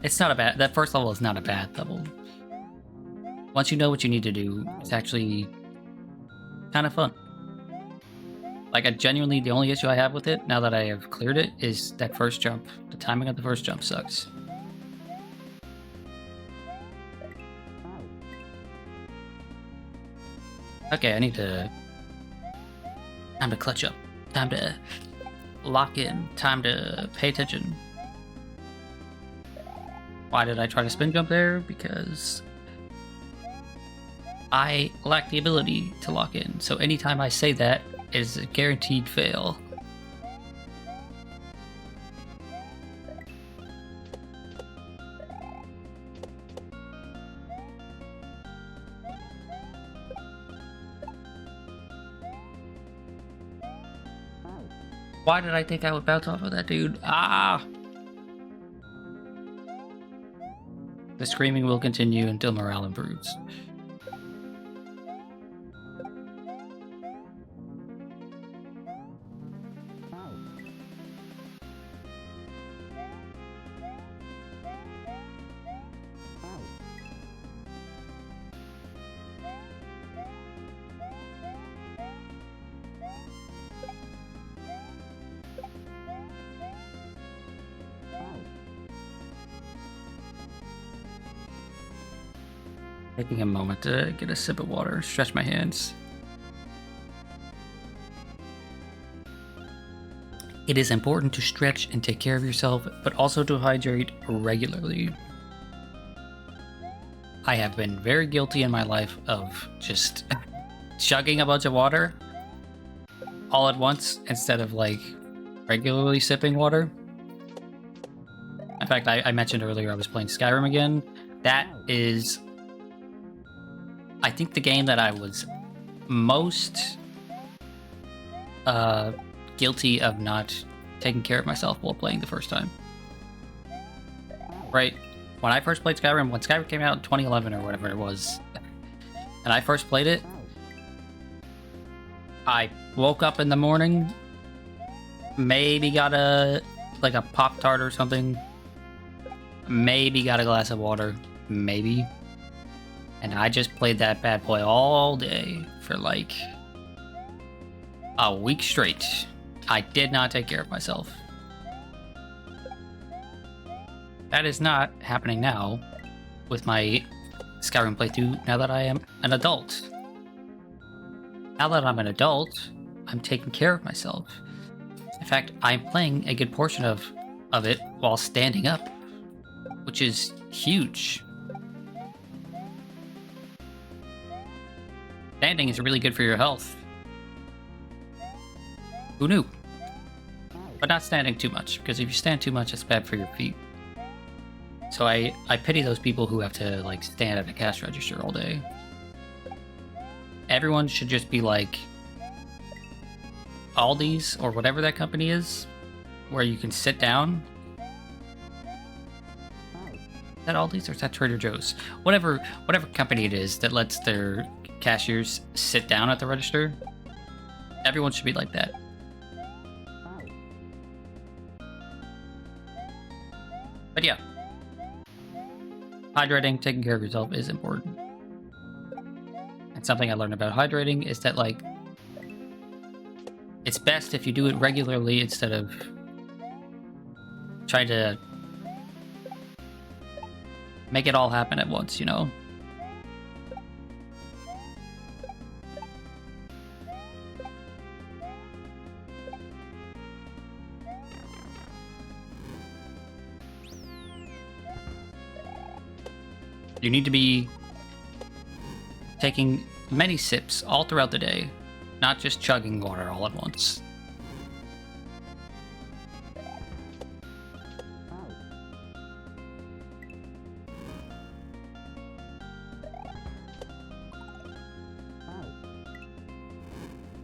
It's not a bad, that first level is not a bad level. Once you know what you need to do, it's actually kind of fun. Like, I genuinely, the only issue I have with it, now that I have cleared it, is that first jump. The timing of the first jump sucks. Okay, I need to... Time to clutch up. Time to lock in. Time to pay attention. Why did I try to spin jump there? Because I lack the ability to lock in. So anytime I say that, it is a guaranteed fail. Why did I think I would bounce off of that dude? Ah! The screaming will continue until morale improves. Taking a moment to get a sip of water, stretch my hands. It is important to stretch and take care of yourself, but also to hydrate regularly. I have been very guilty in my life of just chugging a bunch of water all at once instead of like regularly sipping water. In fact, I mentioned earlier I was playing Skyrim again. That is, I think, the game that I was most guilty of not taking care of myself while playing the first time. Right? When I first played Skyrim, when Skyrim came out in 2011 or whatever it was, and I first played it, I woke up in the morning, maybe got a Pop-Tart or something, maybe got a glass of water, maybe. And I just played that bad boy all day for like a week straight. I did not take care of myself. That is not happening now with my Skyrim playthrough now that I am an adult. Now that I'm an adult, I'm taking care of myself. In fact, I'm playing a good portion of it while standing up, which is huge. Standing is really good for your health. Who knew? But not standing too much, because if you stand too much, it's bad for your feet. So I pity those people who have to like stand at a cash register all day. Everyone should just be like Aldi's or whatever that company is, where you can sit down. Is that Aldi's or is that Trader Joe's? Whatever company it is that lets their cashiers sit down at the register. Everyone should be like that. But yeah, hydrating, taking care of yourself is important. And something I learned about hydrating is that, like, it's best if you do it regularly instead of trying to make it all happen at once, you know? You need to be taking many sips all throughout the day, not just chugging water all at once.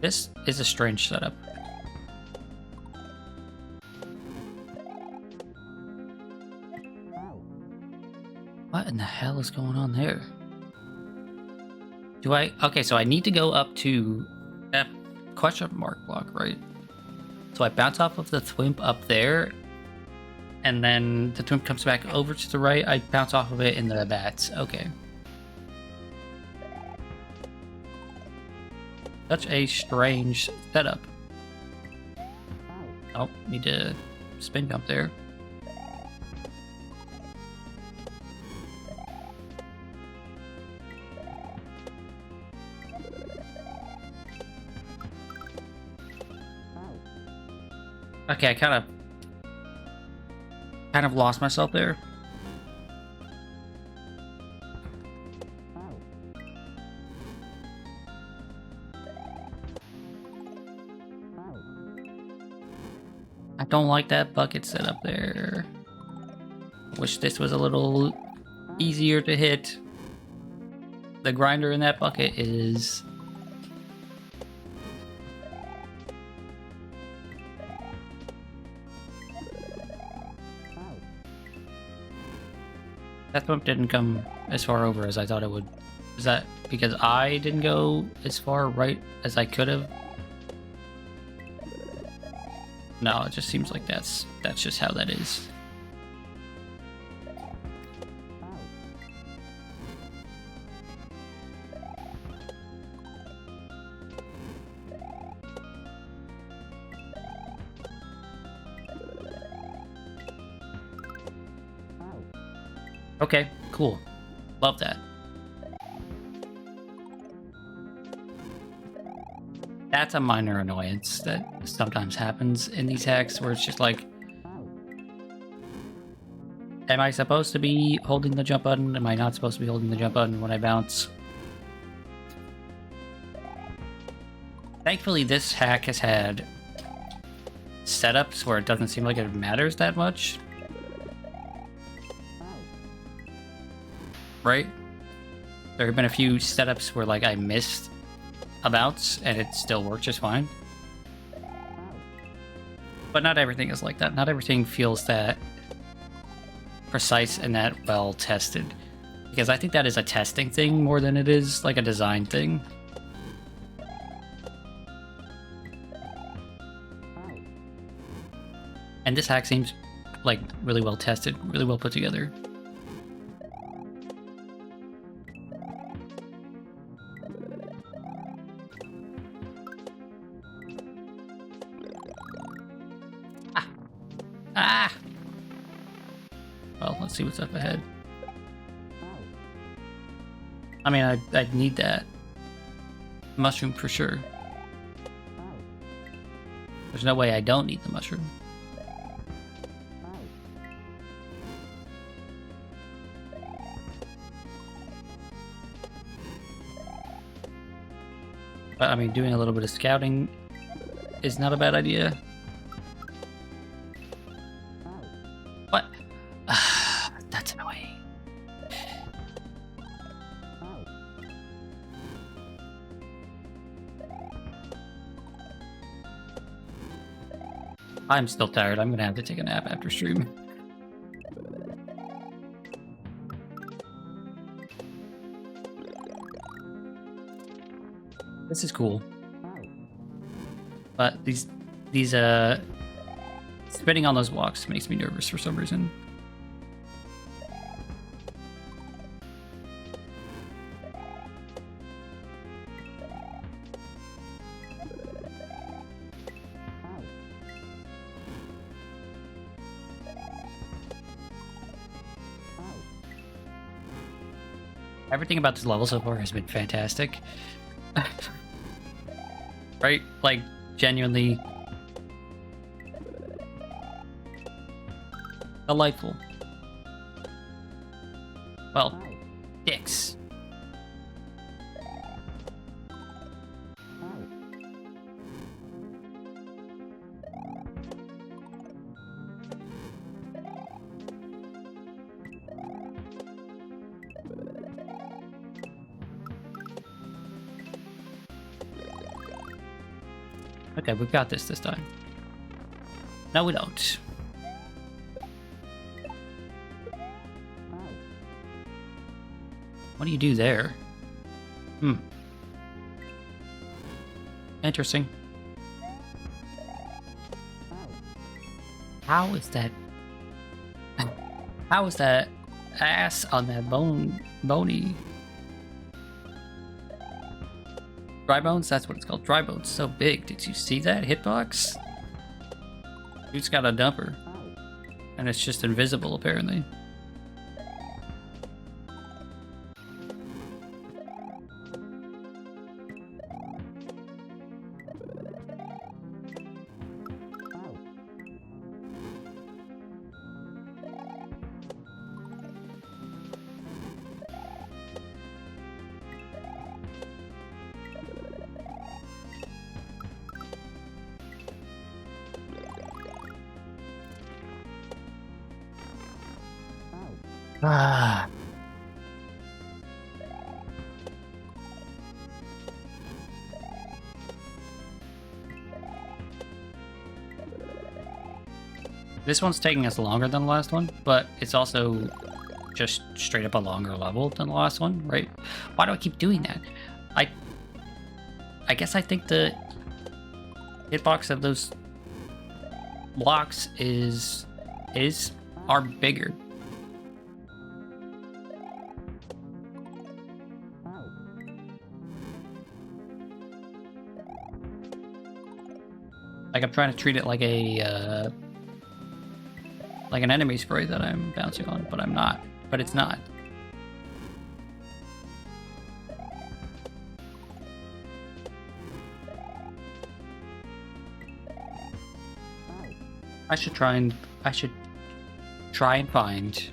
This is a strange setup. What in the hell is going on there? Do I... Okay, so I need to go up to that question mark block, right? So I bounce off of the thwimp up there, and then the thwimp comes back over to the right. I bounce off of it in the bats. Okay. Such a strange setup. Oh, need to spin jump there. Okay, I kind of lost myself there. I don't like that bucket setup there. Wish this was a little easier to hit. The grinder in that bucket is... That bump didn't come as far over as I thought it would. Is that because I didn't go as far right as I could have? No, it just seems like that's just how that is. Okay, cool. Love that. That's a minor annoyance that sometimes happens in these hacks where it's just like, am I supposed to be holding the jump button? Am I not supposed to be holding the jump button when I bounce? Thankfully, this hack has had setups where it doesn't seem like it matters that much. Right? There have been a few setups where like I missed a bounce and it still worked just fine. But not everything is like that. Not everything feels that precise and that well tested. Because I think that is a testing thing more than it is like a design thing. And this hack seems like really well tested, really well put together. Ah! Well, let's see what's up ahead. I mean, I'd need that mushroom for sure. There's no way I don't need the mushroom. But I mean, doing a little bit of scouting is not a bad idea. What? That's annoying. I'm still tired. I'm gonna have to take a nap after stream. This is cool. But these spinning on those walks makes me nervous for some reason. Everything about this level so far has been fantastic. Right? Like, genuinely delightful. Well, dicks. Okay, we've got this time. No, we don't. What do you do there? Interesting. How is that? How is that ass on that bony? Dry bones? That's what it's called. Dry bones. So big. Did you see that hitbox? Dude's got a dumper. And it's just invisible, apparently. Ah. This one's taking us longer than the last one, but it's also just straight up a longer level than the last one, right? Why do I keep doing that? I guess I think the hitbox of those blocks are bigger. Like I'm trying to treat it like a like an enemy spray that I'm bouncing on, but I'm not. But it's not. I should try and find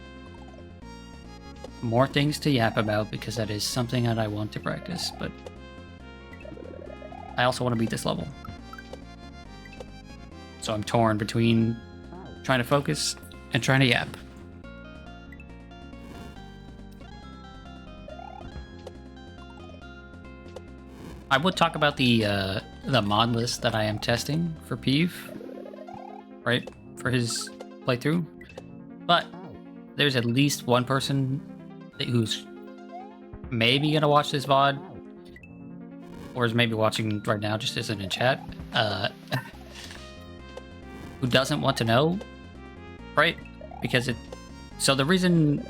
more things to yap about, because that is something that I want to practice, but I also want to beat this level. So I'm torn between trying to focus and trying to yap. I would talk about the mod list that I am testing for Peeve, right, for his playthrough, but there's at least one person who's maybe gonna watch this VOD, or is maybe watching right now, just isn't in chat, who doesn't want to know, right? Because so the reason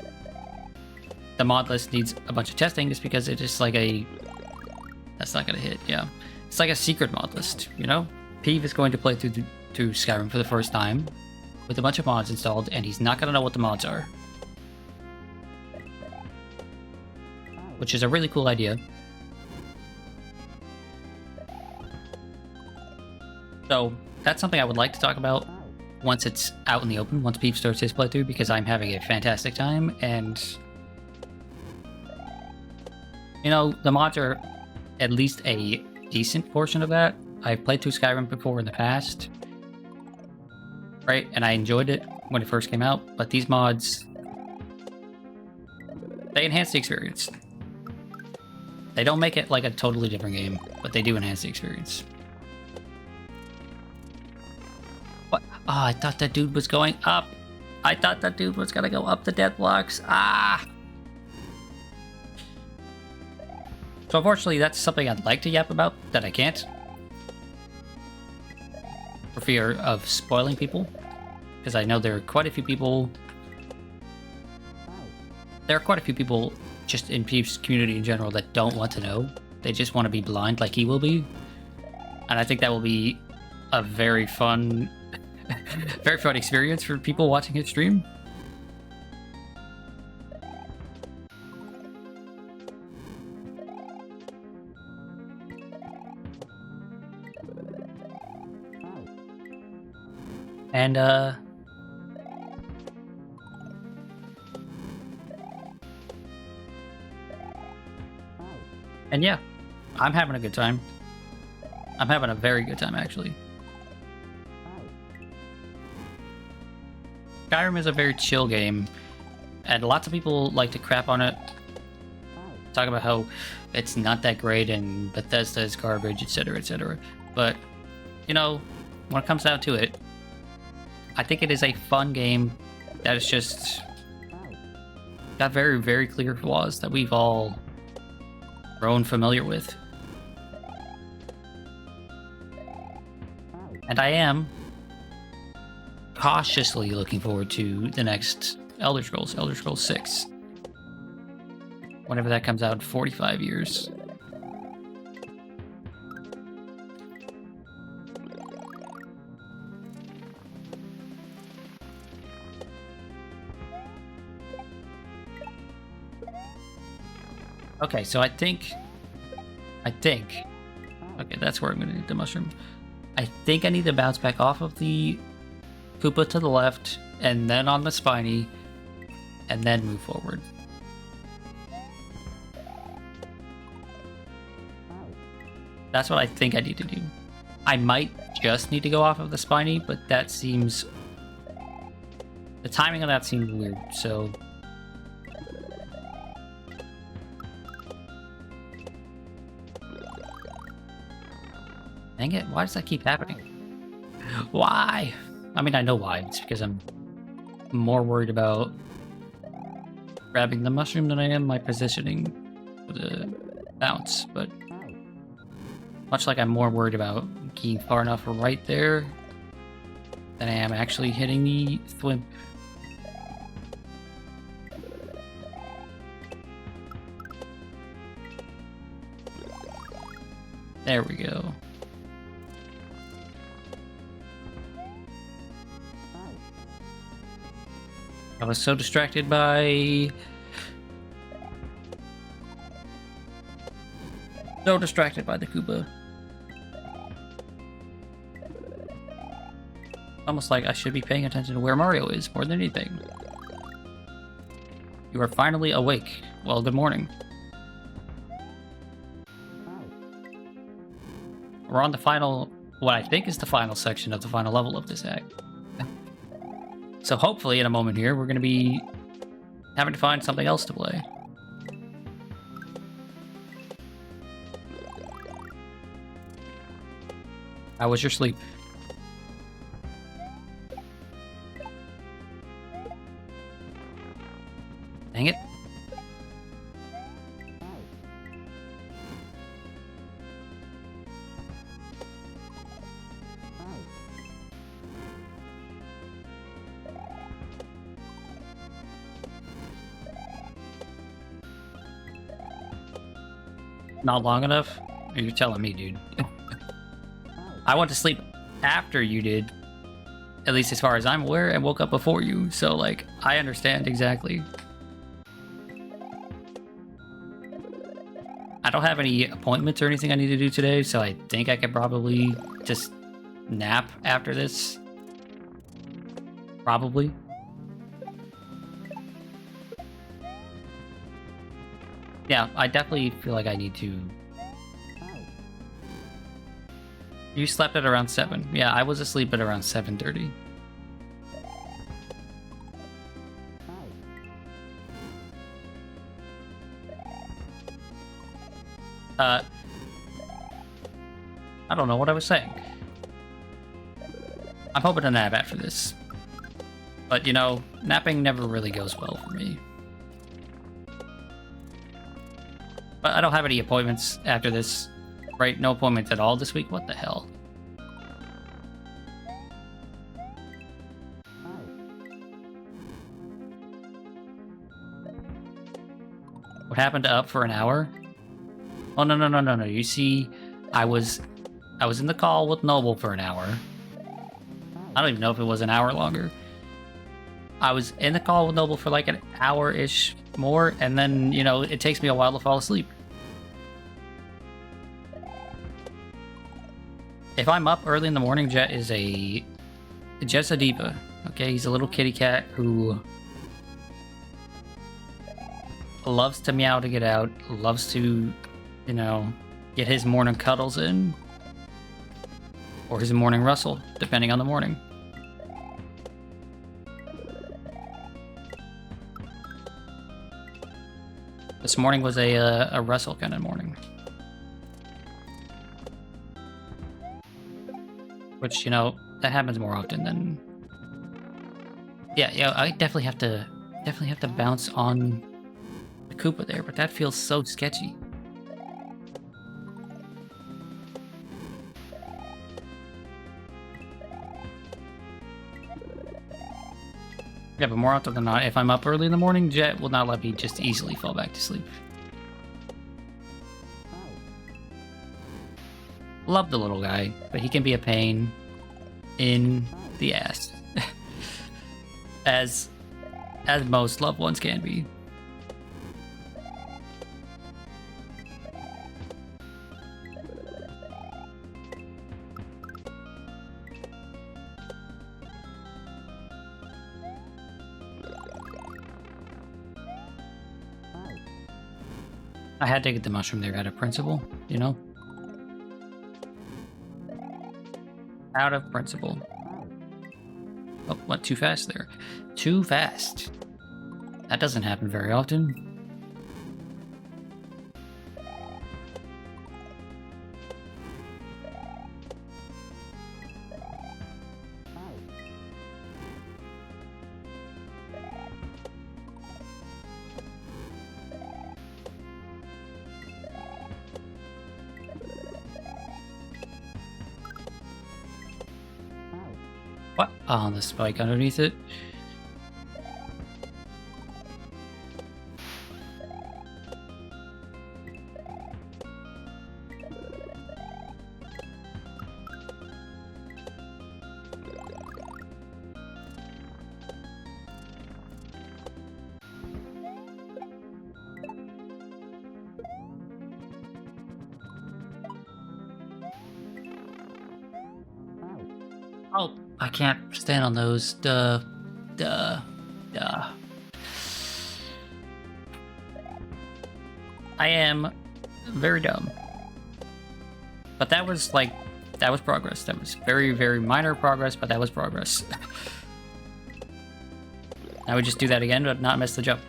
the mod list needs a bunch of testing is because it is like that's not gonna hit, yeah. It's like a secret mod list, you know? Peeve is going to play through Skyrim for the first time with a bunch of mods installed, and he's not gonna know what the mods are. Which is a really cool idea. So that's something I would like to talk about once it's out in the open, once Peeve starts his playthrough, because I'm having a fantastic time, and you know, the mods are at least a decent portion of that. I've played through Skyrim before in the past, right, and I enjoyed it when it first came out, but these mods, they enhance the experience. They don't make it like a totally different game, but they do enhance the experience. What? Oh, I thought that dude was going up. I thought that dude was gonna go up the death blocks. Ah! So unfortunately, that's something I'd like to yap about that I can't, for fear of spoiling people, because I know there are quite a few people. There are quite a few people just in Peeve's community in general that don't want to know. They just want to be blind like he will be, and I think that will be a very fun, very fun experience for people watching his stream. And yeah, I'm having a good time. I'm having a very good time, actually. Skyrim is a very chill game, and lots of people like to crap on it, talk about how it's not that great and Bethesda is garbage, etc., etc. But, you know, when it comes down to it, I think it is a fun game that is just got very, very clear flaws that we've all grown familiar with. And I am cautiously looking forward to the next Elder Scrolls 6. Whenever that comes out in 45 years. Okay, so I think, okay, that's where I'm gonna need the mushroom. I think I need to bounce back off of the Koopa to the left, and then on the spiny, and then move forward. That's what I think I need to do. I might just need to go off of the spiny, but that seems, the timing of that seems weird, so. Dang it, why does that keep happening? Why? I mean, I know why. It's because I'm more worried about grabbing the mushroom than I am my positioning for the bounce, but much like I'm more worried about getting far enough right there than I am actually hitting the thwimp. There we go. I was so distracted by... the Koopa. Almost like I should be paying attention to where Mario is more than anything. You are finally awake. Well, good morning. We're on the final, what I think is the final section of the final level of this act. So hopefully in a moment here, we're going to be having to find something else to play. How was your sleep? Dang it. Not long enough? You're telling me, dude. I went to sleep after you did, at least as far as I'm aware, and woke up before you, so, like, I understand exactly. I don't have any appointments or anything I need to do today, so I think I could probably just nap after this. Probably. Yeah, I definitely feel like I need to... You slept at around 7. Yeah, I was asleep at around 7:30. I don't know what I was saying. I'm hoping to nap after this. But, you know, napping never really goes well for me. But I don't have any appointments after this, right? No appointments at all this week? What the hell? What happened to up for an hour? Oh, no. You see, I was in the call with Noble for an hour. I don't even know if it was an hour longer. I was in the call with Noble for like an hour-ish more, and then, you know, it takes me a while to fall asleep. If I'm up early in the morning, Jet's a diva. Okay, he's a little kitty cat who loves to meow to get out, loves to, you know, get his morning cuddles in, or his morning rustle, depending on the morning. This morning was a rustle kind of morning. Which, you know, that happens more often than... Yeah, I definitely have to bounce on the Koopa there, but that feels so sketchy. Yeah, but more often than not, if I'm up early in the morning, Jet will not let me just easily fall back to sleep. Love the little guy, but he can be a pain in the ass. as most loved ones can be. I had to get the mushroom there out of principle, you know? Out of principle. Oh, went too fast there. Too fast. That doesn't happen very often. What? Oh, the spike underneath it. Oh, I can't stand on those. Duh. I am very dumb. But that was progress. That was very, very minor progress, but that was progress. I would just do that again, but not miss the jump.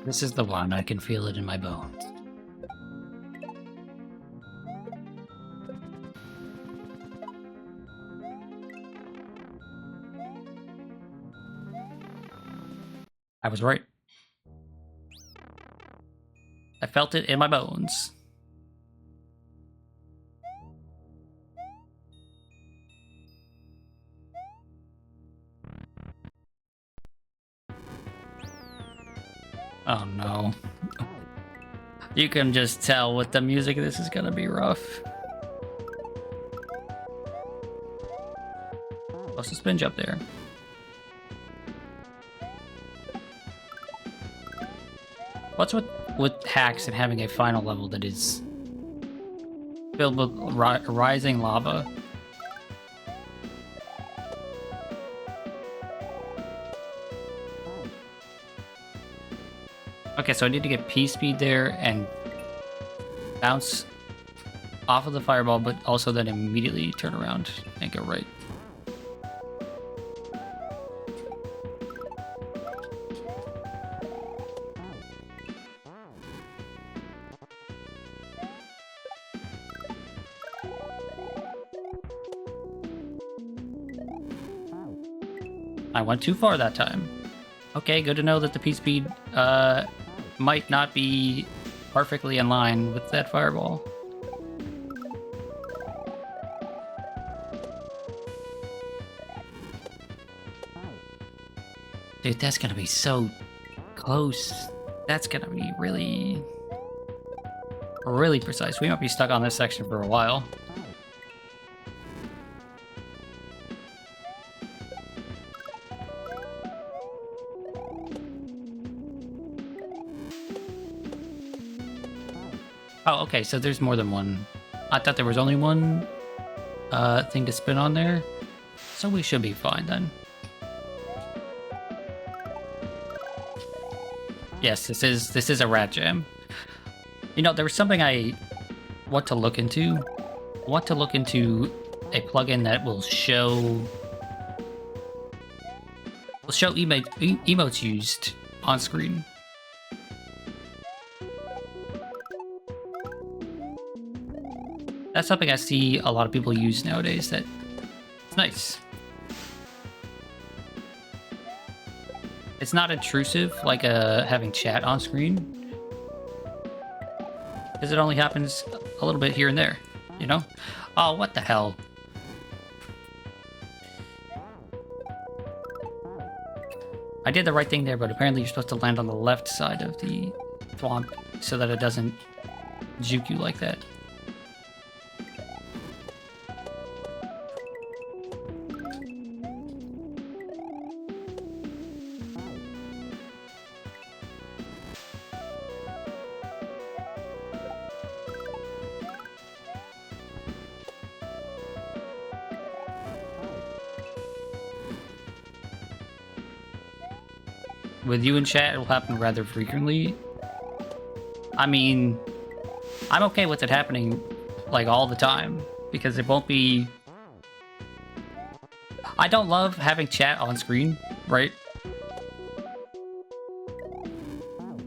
This is the one. I can feel it in my bones. I was right. I felt it in my bones. Oh no. You can just tell with the music this is gonna be rough. What's the spin jump there? What's with hacks and having a final level that is filled with rising lava? Okay, so I need to get P-speed there and bounce off of the fireball, but also then immediately turn around and go right. I went too far that time. Okay, good to know that the P-speed might not be perfectly in line with that fireball. Dude, that's gonna be so close. That's gonna be really, really precise. We might be stuck on this section for a while. Oh, okay, so there's more than one. I thought there was only one thing to spin on there. So we should be fine then. Yes, this is a rat jam. You know, there was something I what to look into. I want to look into a plugin that will show emotes used on screen. That's something I see a lot of people use nowadays. That it's nice. It's not intrusive like having chat on screen, because it only happens a little bit here and there, you know? Oh, what the hell? I did the right thing there, but apparently you're supposed to land on the left side of the thwomp so that it doesn't juke you like that. With you in chat, it will happen rather frequently. I mean, I'm okay with it happening like all the time, because it won't be... I don't love having chat on screen, right?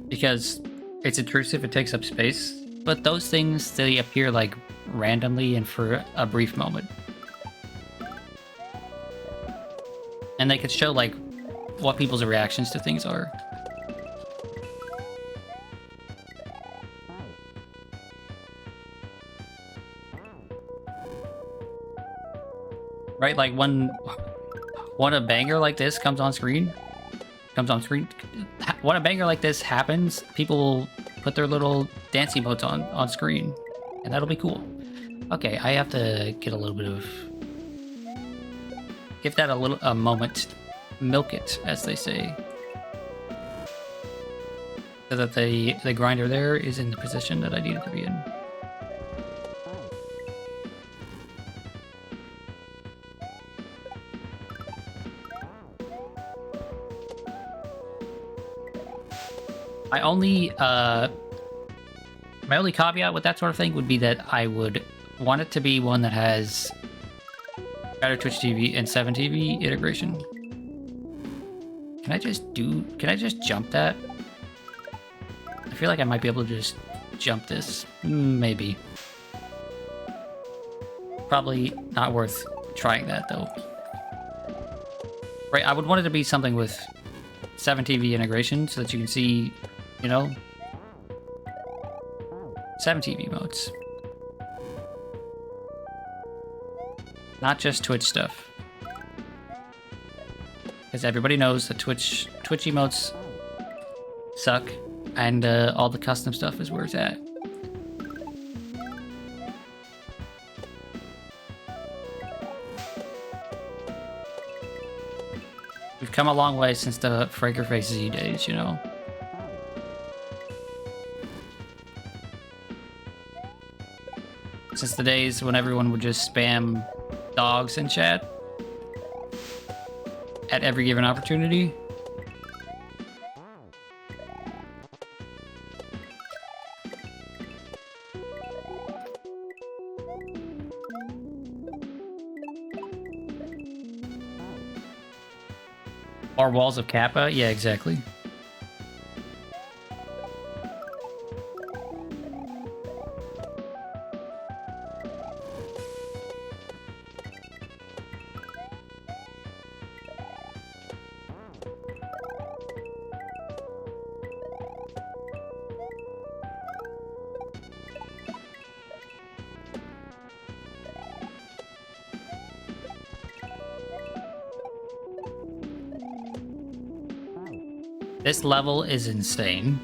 Because it's intrusive, it takes up space. But those things, they appear like randomly and for a brief moment. And they could show like what people's reactions to things are. Right, like when a banger like this comes on screen, when a banger like this happens, people will put their little dance emotes on screen, and that'll be cool. Okay, I have to get a little bit of... give that a moment. Milk it, as they say. So that the grinder there is in the position that I need it to be in. My only caveat with that sort of thing would be that I would want it to be one that has better Twitch TV and 7TV integration. Can I just jump that? I feel like I might be able to just jump this. Maybe. Probably not worth trying that, though. Right, I would want it to be something with 7TV integration so that you can see, you know, 7TV modes. Not just Twitch stuff. Because everybody knows that Twitch emotes suck, and all the custom stuff is where it's at. We've come a long way since the Fraker Faces days, you know? Since the days when everyone would just spam dogs in chat at every given opportunity. Or walls of Kappa? Yeah, exactly. This level is insane.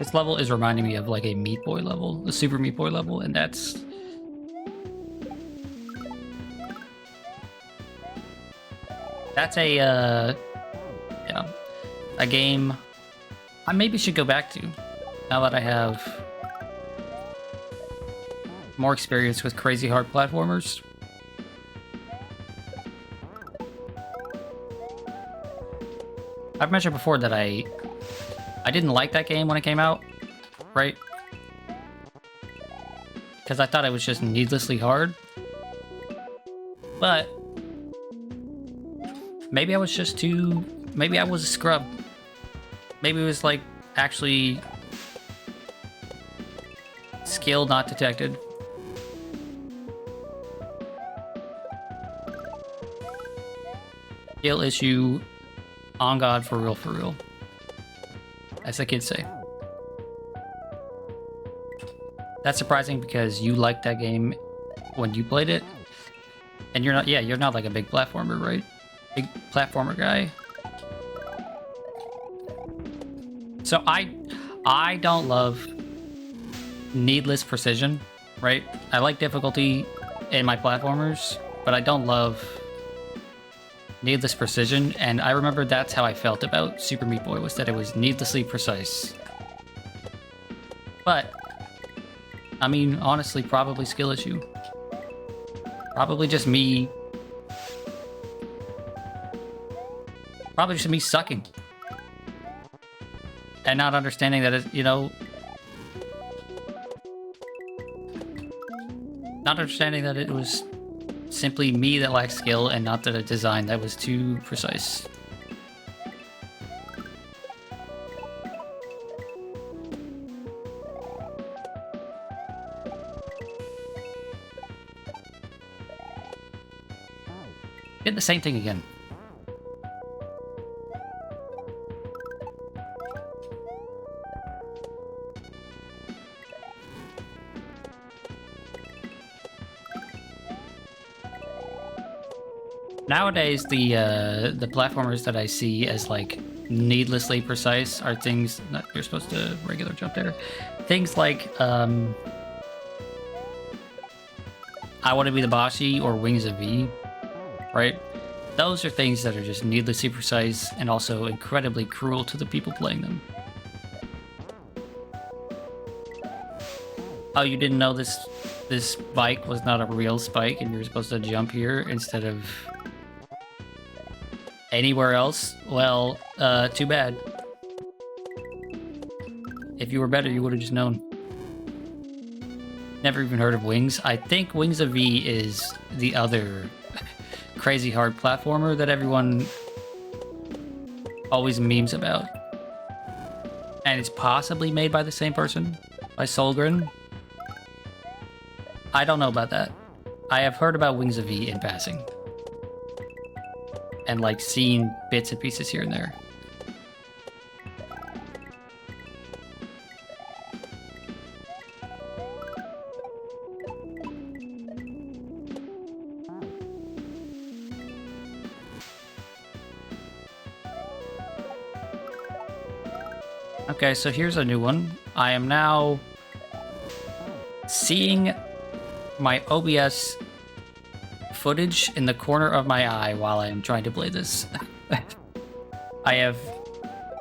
This level is reminding me of like a Meat Boy level, the Super Meat Boy level, and that's a yeah, a game I maybe should go back to now that I have more experience with crazy hard platformers. I've mentioned before that I didn't like that game when it came out, right? Because I thought it was just needlessly hard. But maybe I was just too... Maybe I was a scrub. Maybe it was like actually skill not detected. Skill issue on God for real. As the kids say. That's surprising because you liked that game when you played it. And you're not like a big platformer, right? Big platformer guy. So I don't love needless precision, right? I like difficulty in my platformers, but I don't love needless precision, and I remember that's how I felt about Super Meat Boy, was that it was needlessly precise. But, I mean, honestly, probably skill issue. Probably just me... Probably just me sucking. And not understanding that it, you know... Not understanding that it was simply me that lacked skill and not the design that was too precise. Did the same thing again. Nowadays, the platformers that I see as like needlessly precise are things that you're supposed to regular jump there. Things like I Want to Be the Bossy or Wings of V, right? Those are things that are just needlessly precise and also incredibly cruel to the people playing them. Oh, you didn't know this spike was not a real spike and you're supposed to jump here instead of anywhere else? Well, too bad. If you were better, you would have just known. Never even heard of Wings. I think Wings of V is the other crazy hard platformer that everyone always memes about. And it's possibly made by the same person, by Solgren. I don't know about that. I have heard about Wings of V in passing. And like seen bits and pieces here and there. Okay, so here's a new one. I am now seeing my OBS footage in the corner of my eye while I am trying to play this. I have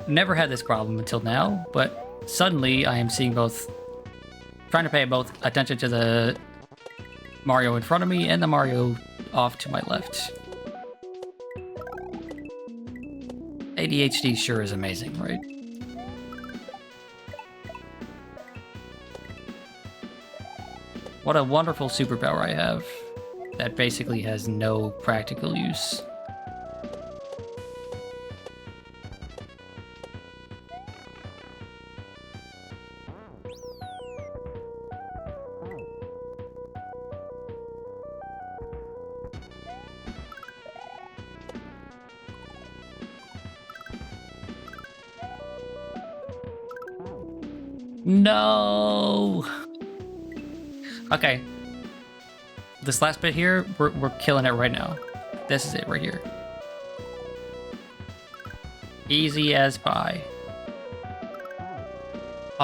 never had this problem until now, but suddenly I am seeing trying to pay both attention to the Mario in front of me and the Mario off to my left. ADHD sure is amazing, right? What a wonderful superpower I have that basically has no practical use. No! Okay. This last bit here, we're killing it right now. This is it right here. Easy as pie.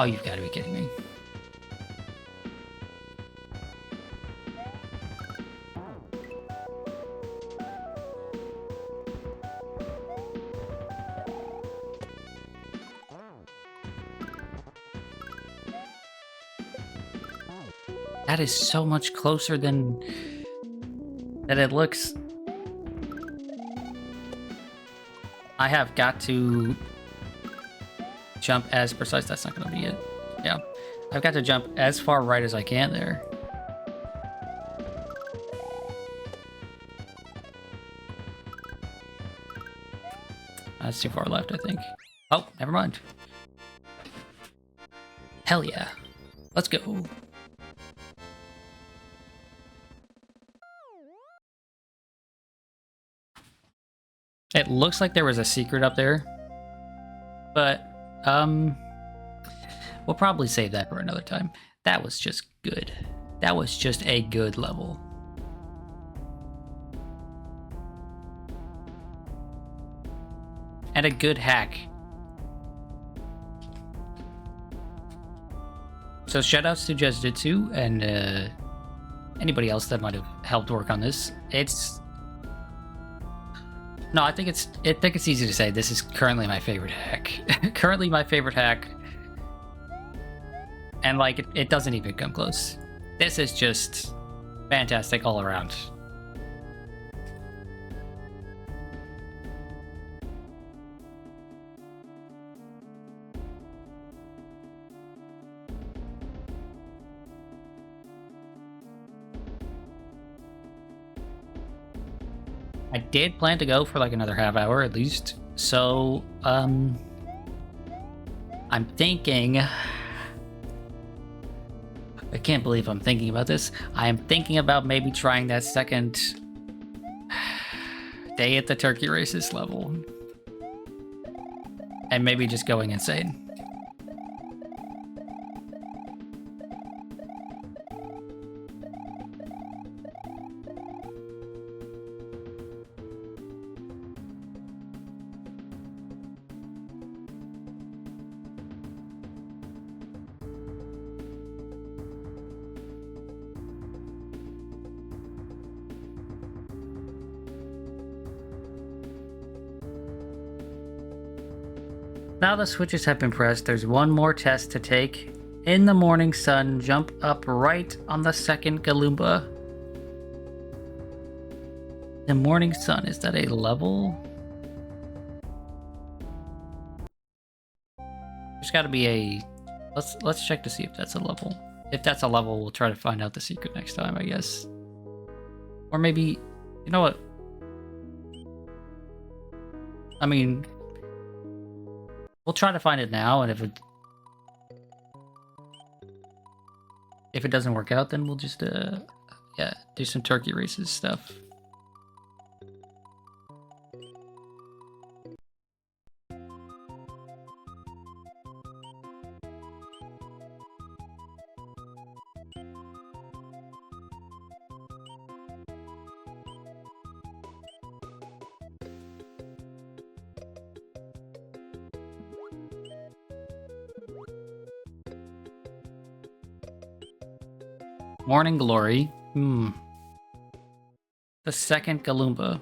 Oh, you've got to be kidding me. That is so much closer than it looks. I have got to jump as precise. That's not going to be it. Yeah. I've got to jump as far right as I can there. That's too far left, I think. Oh, never mind. Hell yeah. Let's go. It looks like there was a secret up there, but we'll probably save that for another time. That was just good. That was just a good level. And a good hack. So shoutouts to Jiu-Jitsu and anybody else that might have helped work on this. No, I think it's easy to say this is currently my favorite hack. Currently my favorite hack. And like it doesn't even come close. This is just fantastic all around. I did plan to go for like another half hour at least, so I'm thinking. I can't believe I'm thinking about this. I am thinking about maybe trying that second day at the turkey races level, and maybe just going insane. Now the switches have been pressed, there's one more test to take. In the morning sun, jump up right on the second Galumba. The morning sun, is that a level? There's gotta be a... Let's check to see if that's a level. If that's a level, we'll try to find out the secret next time, I guess. Or maybe... You know what? I mean... We'll try to find it now, and if it doesn't work out, then we'll just yeah, do some turkey races stuff. Morning Glory. The second Galumba.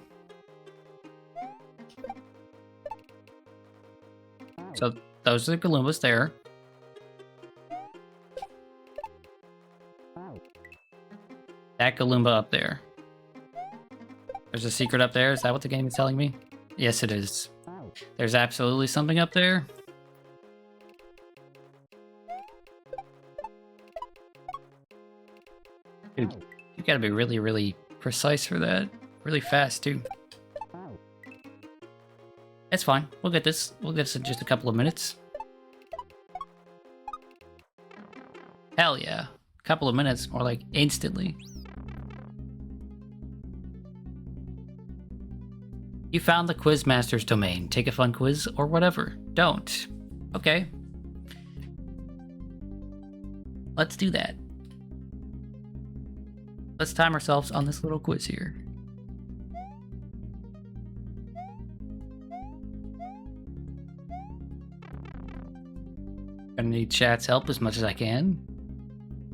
So those are the Galumbas there. That Galumba up there. There's a secret up there. Is that what the game is telling me? Yes, it is. There's absolutely something up there. Dude, you gotta be really, really precise for that. Really fast, too. It's fine. We'll get this. We'll get this in just a couple of minutes. Hell yeah. A couple of minutes, more like instantly. You found the Quizmaster's domain. Take a fun quiz or whatever. Don't. Okay. Let's do that. Let's time ourselves on this little quiz here. Gonna need chat's help as much as I can.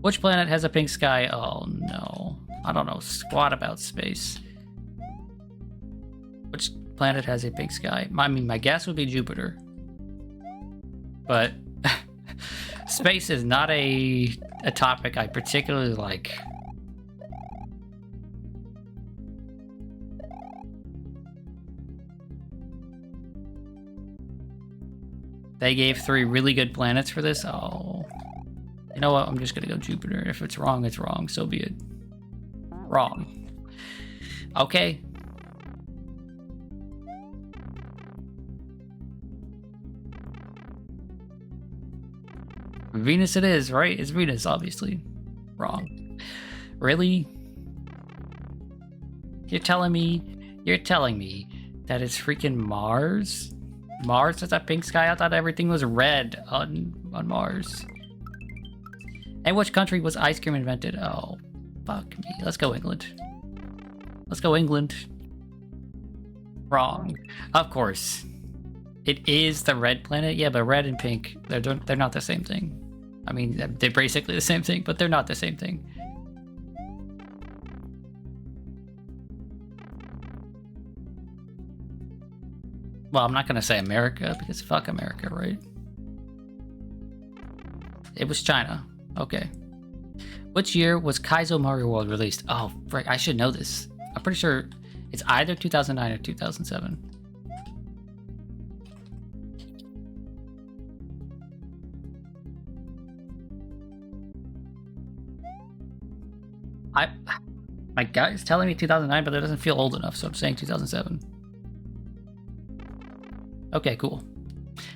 Which planet has a pink sky? Oh no. I don't know squat about space. Which planet has a pink sky? I mean, my guess would be Jupiter. But space is not a topic I particularly like. They gave 3 really good planets for this. Oh. You know what? I'm just gonna go Jupiter. If it's wrong, it's wrong. So be it. Wrong. Okay. Venus it is, right? It's Venus, obviously. Wrong. Really? You're telling me that it's freaking Mars? Mars has a pink sky? I thought everything was red on Mars. And which country was ice cream invented? Oh, fuck me. Let's go England. Let's go England. Wrong. Of course. It is the red planet? Yeah, but red and pink, they're not the same thing. I mean, they're basically the same thing, but they're not the same thing. Well, I'm not gonna say America, because fuck America, right? It was China. Okay. Which year was Kaizo Mario World released? Oh, right, I should know this. I'm pretty sure it's either 2009 or 2007. My gut is telling me 2009, but it doesn't feel old enough, so I'm saying 2007. Okay, cool.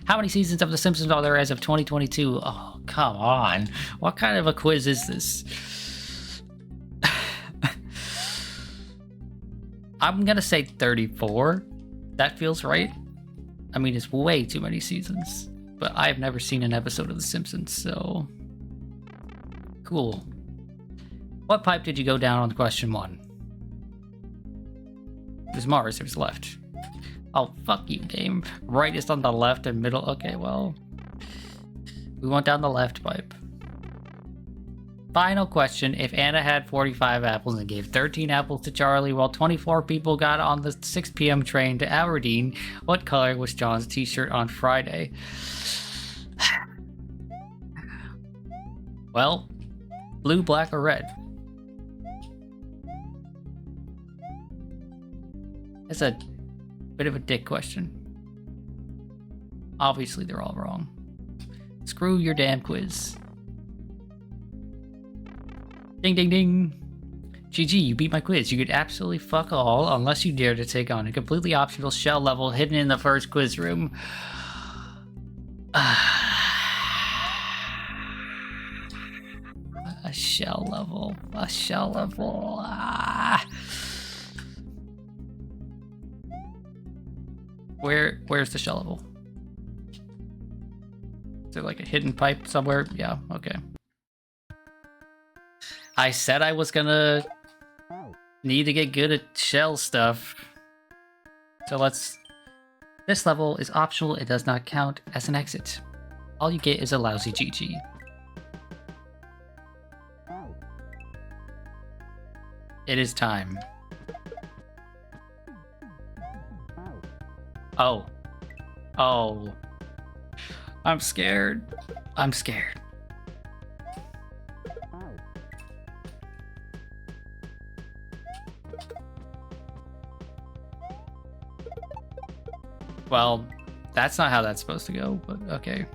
How many seasons of The Simpsons are there as of 2022? Oh, come on. What kind of a quiz is this? I'm gonna say 34. That feels right. I mean, it's way too many seasons, but I've never seen an episode of The Simpsons, so... Cool. What pipe did you go down on question 1? It was Mars, it was left. Oh, fuck you, game. Right is on the left and middle. Okay, well. We went down the left pipe. Final question. If Anna had 45 apples and gave 13 apples to Charlie while 24 people got on the 6 p.m. train to Aberdeen, what color was John's t-shirt on Friday? Well, blue, black, or red? It's a bit of a dick question. Obviously, they're all wrong. Screw your damn quiz. Ding, ding, ding. GG, you beat my quiz. You get absolutely fuck all unless you dare to take on a completely optional shell level hidden in the first quiz room. A shell level. A shell level. Where's the shell level? Is there like a hidden pipe somewhere? Yeah, okay. I said I was gonna need to get good at shell stuff. So let's... This level is optional. It does not count as an exit. All you get is a lousy GG. It is time. Oh. Oh. I'm scared. I'm scared. Well, that's not how that's supposed to go, but okay.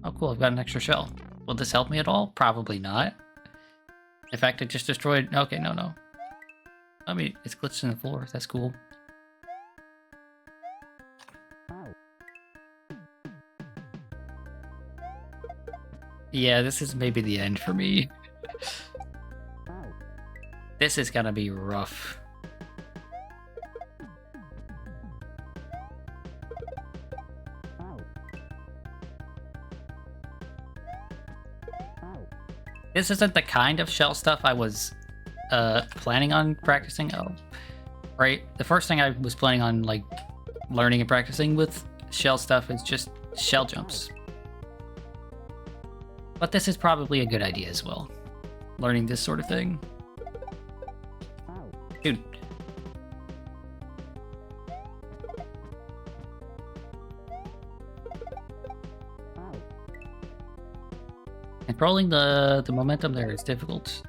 Oh cool, I've got an extra shell. Will this help me at all? Probably not. In fact, it just destroyed... Okay, no. I mean, it's glitched in the floor. That's cool. Yeah, this is maybe the end for me. This is gonna be rough. This isn't the kind of shell stuff I was planning on practicing. Oh, right? The first thing I was planning on, like, learning and practicing with shell stuff is just shell jumps. But this is probably a good idea as well. Learning this sort of thing. Dude. Controlling the momentum there is difficult.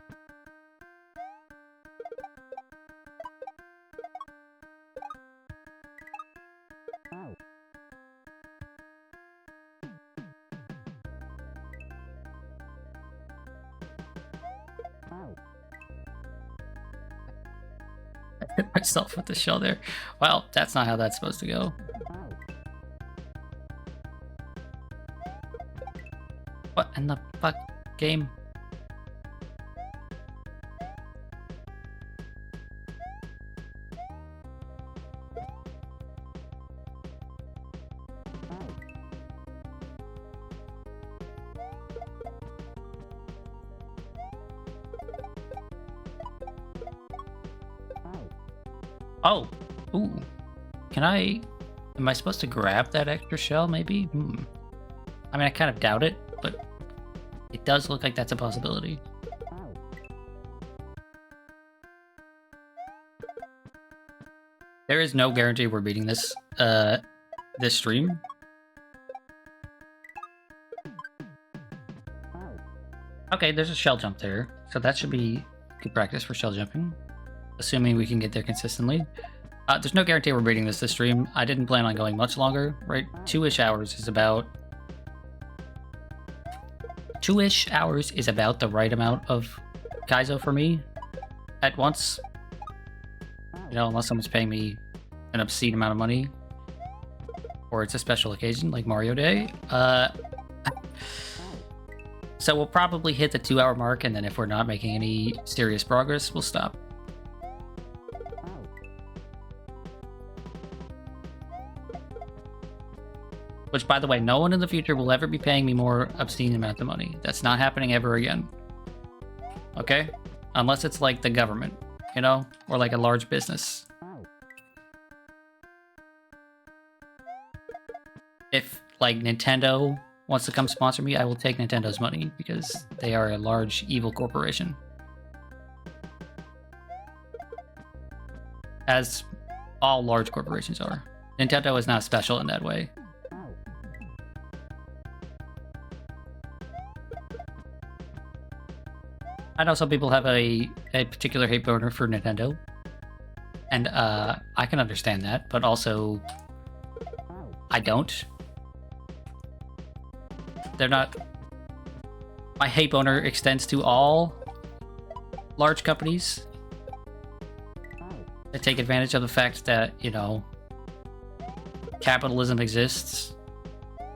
I hit myself with the shell there. Well, that's not how that's supposed to go. What in the fuck, game? Oh, ooh. Am I supposed to grab that extra shell, maybe? I mean, I kind of doubt it, but it does look like that's a possibility. There is no guarantee we're beating this, this stream. Okay, there's a shell jump there, so that should be good practice for shell jumping. Assuming we can get there consistently. There's no guarantee we're beating this stream. I didn't plan on going much longer, right? 2-ish hours is about... 2-ish hours is about the right amount of Kaizo for me at once. You know, unless someone's paying me an obscene amount of money. Or it's a special occasion, like Mario Day. So we'll probably hit the 2-hour mark, and then if we're not making any serious progress, we'll stop. Which, by the way, no one in the future will ever be paying me more obscene amounts of money. That's not happening ever again. Okay? Unless it's like the government, you know? Or like a large business. If, like, Nintendo wants to come sponsor me, I will take Nintendo's money because they are a large, evil corporation. As all large corporations are. Nintendo is not special in that way. I know some people have a particular hate boner for Nintendo, and I can understand that, but also I don't. They're not... My hate boner extends to all large companies that take advantage of the fact that, you know, capitalism exists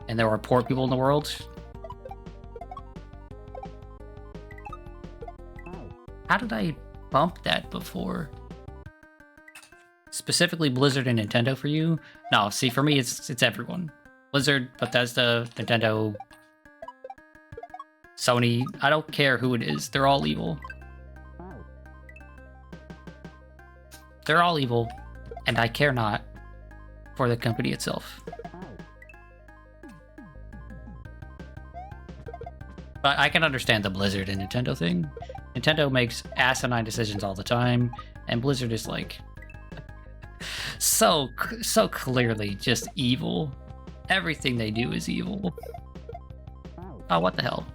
and there are poor people in the world. How did I bump that before? Specifically Blizzard and Nintendo for you? No, see, for me, it's everyone. Blizzard, Bethesda, Nintendo, Sony, I don't care who it is. They're all evil. They're all evil, and I care not for the company itself. But I can understand the Blizzard and Nintendo thing. Nintendo makes asinine decisions all the time, and Blizzard is like so clearly just evil. Everything they do is evil. Oh, what the hell?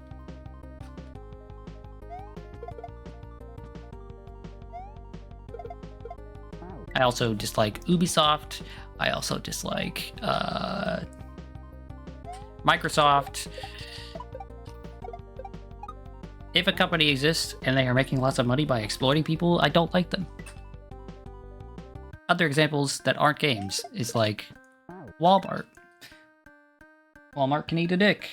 I also dislike Ubisoft. I also dislike Microsoft. If a company exists and they are making lots of money by exploiting people, I don't like them. Other examples that aren't games is like Walmart. Walmart can eat a dick.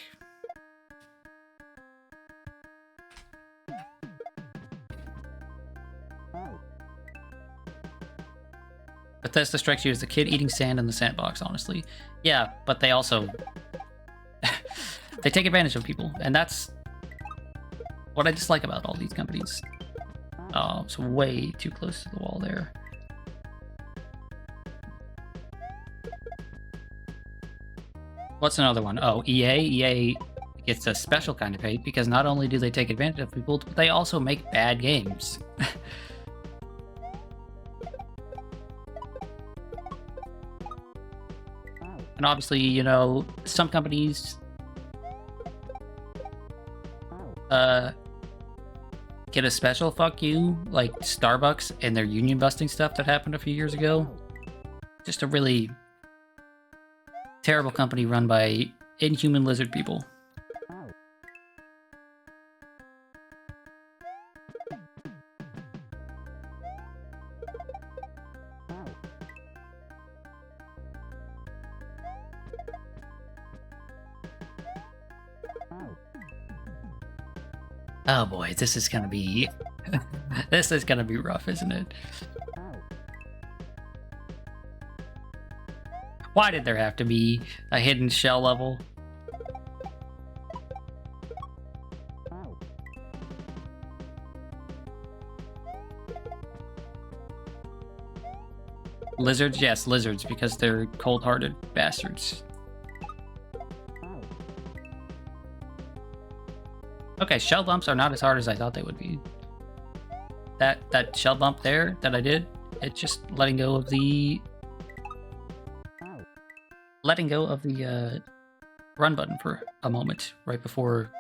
Bethesda strikes you as the kid eating sand in the sandbox, honestly. Yeah, but they also... they take advantage of people, and that's what I dislike about all these companies. Oh, it's way too close to the wall there. What's another one? Oh, EA. EA gets a special kind of hate because not only do they take advantage of people, but they also make bad games. And obviously, you know, some companies get a special fuck you, like Starbucks and their union busting stuff that happened a few years ago. Just a really terrible company run by inhuman lizard people. Oh boy, this is gonna be this is gonna be rough, isn't it? Why did there have to be a hidden shell level? Lizards? Yes, lizards, because they're cold-hearted bastards. Okay, shell bumps are not as hard as I thought they would be. That shell bump there that I did, it's just letting go of the run button for a moment right before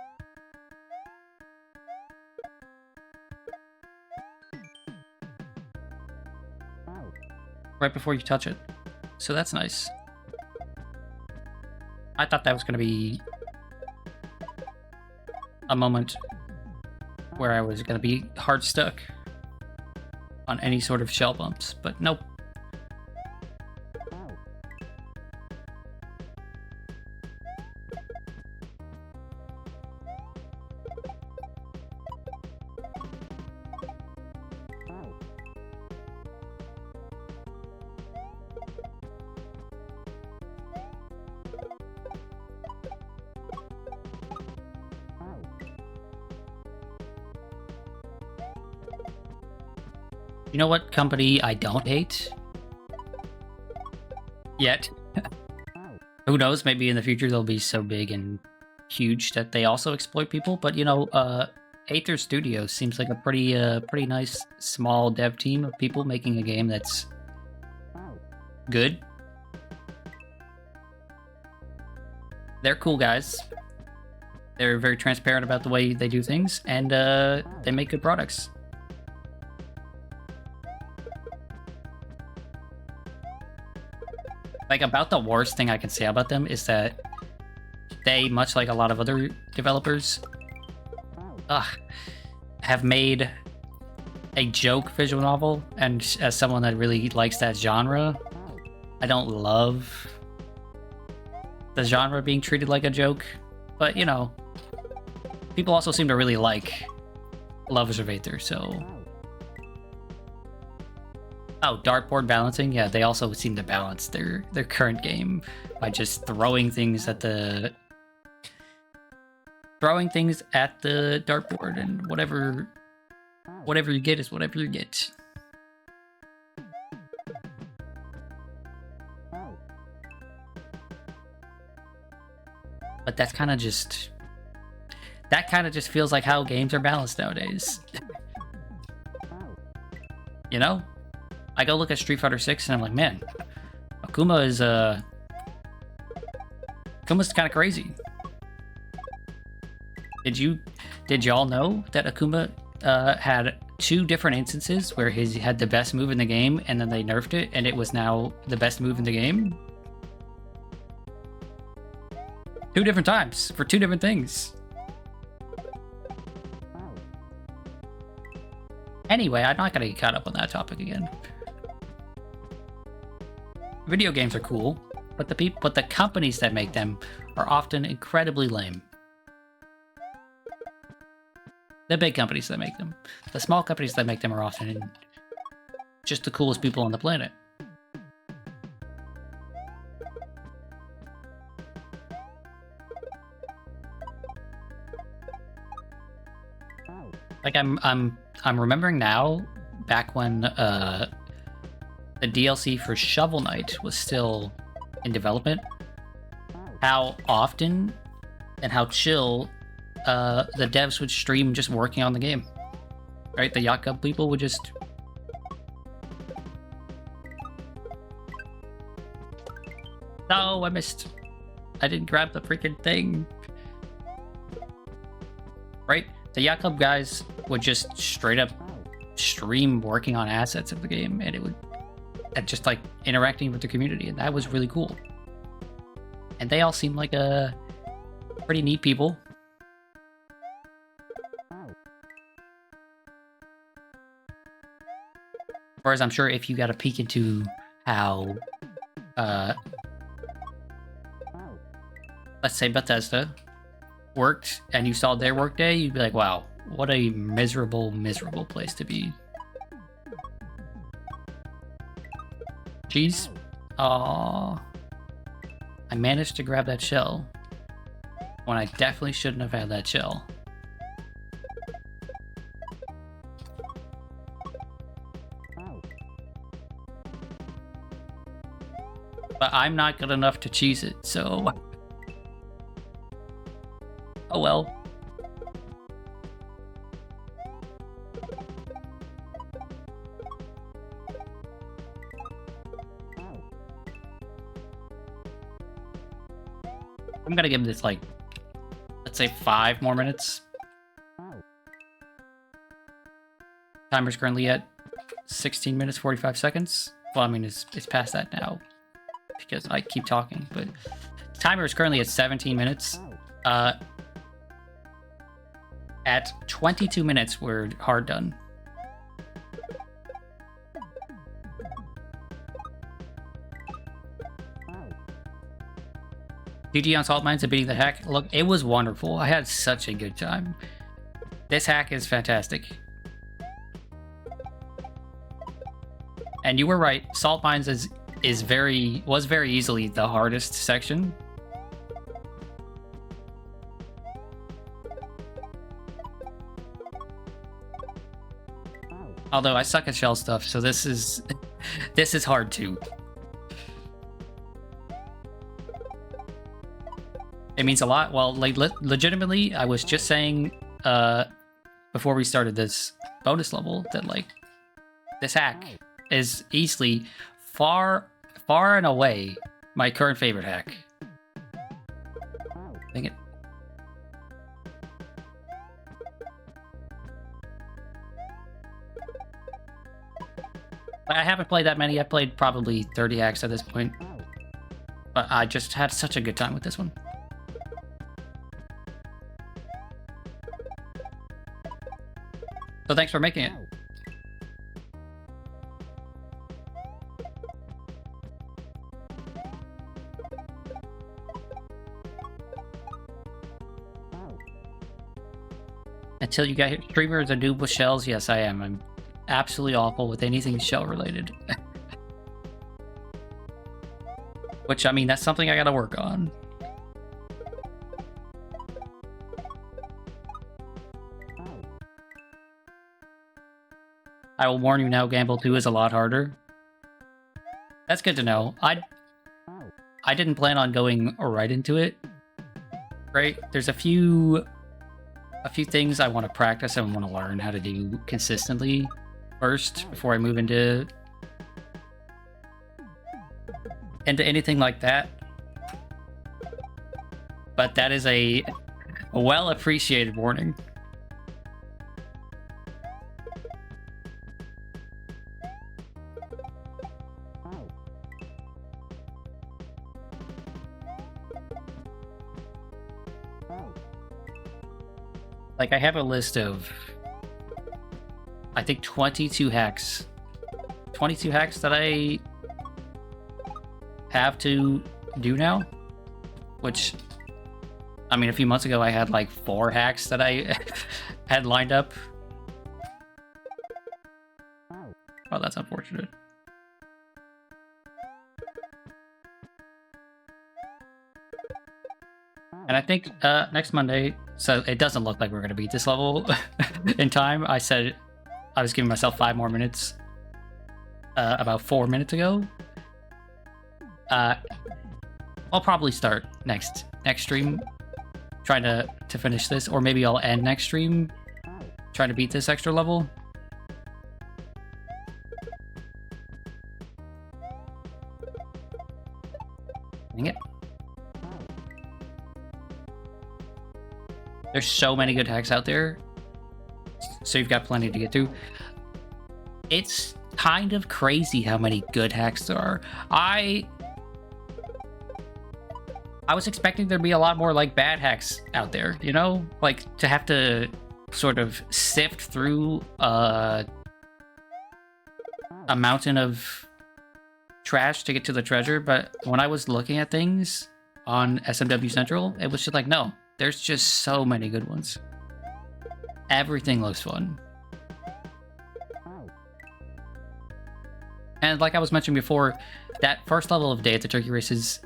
you touch it. So that's nice. I thought that was going to be a moment where I was going to be hard stuck on any sort of shell bumps, but nope. You know what company I don't hate? Yet. Who knows, maybe in the future they'll be so big and huge that they also exploit people, but you know, Aether Studios seems like a pretty nice small dev team of people making a game that's good. They're cool guys. They're very transparent about the way they do things, and they make good products. Like, about the worst thing I can say about them is that they, much like a lot of other developers, have made a joke visual novel, and as someone that really likes that genre, I don't love the genre being treated like a joke, but, you know, people also seem to really like Lovers of Aether, so... Oh, dartboard balancing? Yeah, they also seem to balance their current game by just throwing things at the dartboard, and whatever you get is whatever you get. But that kind of just feels like how games are balanced nowadays. You know? I go look at Street Fighter 6 and I'm like, man, Akuma's kind of crazy. Did y'all know that Akuma had 2 different instances where he had the best move in the game and then they nerfed it and it was now the best move in the game? 2 different times for 2 different things. Anyway, I'm not gonna get caught up on that topic again. Video games are cool, but the companies that make them are often incredibly lame. The big companies that make them. The small companies that make them are often just the coolest people on the planet. Like I'm remembering now, back when the DLC for Shovel Knight was still in development, how often and how chill the devs would stream just working on the game. Right? The Yacht Club people would just... No, I missed. I didn't grab the freaking thing. Right? The Yacht Club guys would just straight up stream working on assets of the game, and it would... and just like interacting with the community, and that was really cool. And they all seem like pretty neat people. Whereas I'm sure if you got a peek into how, let's say Bethesda worked, and you saw their workday, you'd be like, wow, what a miserable, miserable place to be. Jeez. Aww. I managed to grab that shell when I definitely shouldn't have had that shell. But I'm not good enough to cheese it, so... oh well. I'm gonna give this, like, let's say 5 more minutes. Timer's currently at 16 minutes, 45 seconds. Well, I mean, it's past that now because I keep talking, but the timer is currently at 17 minutes. At 22 minutes, we're hard done. GG on Salt Mines and beating the hack. Look, it was wonderful. I had such a good time. This hack is fantastic. And you were right. Salt Mines was very easily the hardest section. Although I suck at shell stuff, so this is hard too. It means a lot. Well, like, legitimately, I was just saying before we started this bonus level that, like, this hack is easily far and away my current favorite hack. Dang it. I haven't played that many. I played probably 30 hacks at this point. But I just had such a good time with this one. So thanks for making it. Until you got here. Streamers are noob with shells? Yes, I am. I'm absolutely awful with anything shell related. Which, I mean, that's something I gotta work on. I will warn you now, Gambol 2 is a lot harder. That's good to know. I didn't plan on going right into it. Right? There's a few things I want to practice and want to learn how to do consistently first before I move into anything like that. But that is a well appreciated warning. Like, I have a list of, I think, 22 hacks. 22 hacks that I have to do now. Which, I mean, a few months ago I had like 4 hacks that I had lined up. Oh, that's unfortunate. And I think next Monday, so it doesn't look like we're going to beat this level in time. I said I was giving myself 5 more minutes about 4 minutes ago. Well, I'll probably start next stream trying to finish this, or maybe I'll end next stream trying to beat this extra level. Dang it. There's so many good hacks out there, so you've got plenty to get through. It's kind of crazy how many good hacks there are. I was expecting there'd be a lot more like bad hacks out there, you know? Like to have to sort of sift through a mountain of trash to get to the treasure, but when I was looking at things on SMW Central, it was just like, no, there's just so many good ones. Everything looks fun. And like I was mentioning before, that first level of Day at the Turkey Races,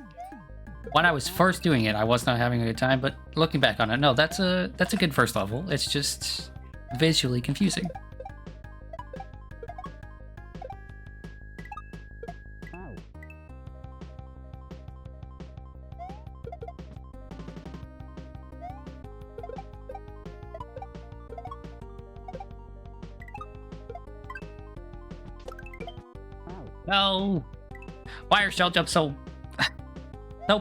when I was first doing it, I was not having a good time, but looking back on it, no, that's a good first level. It's just visually confusing. No! Why are shell jumps so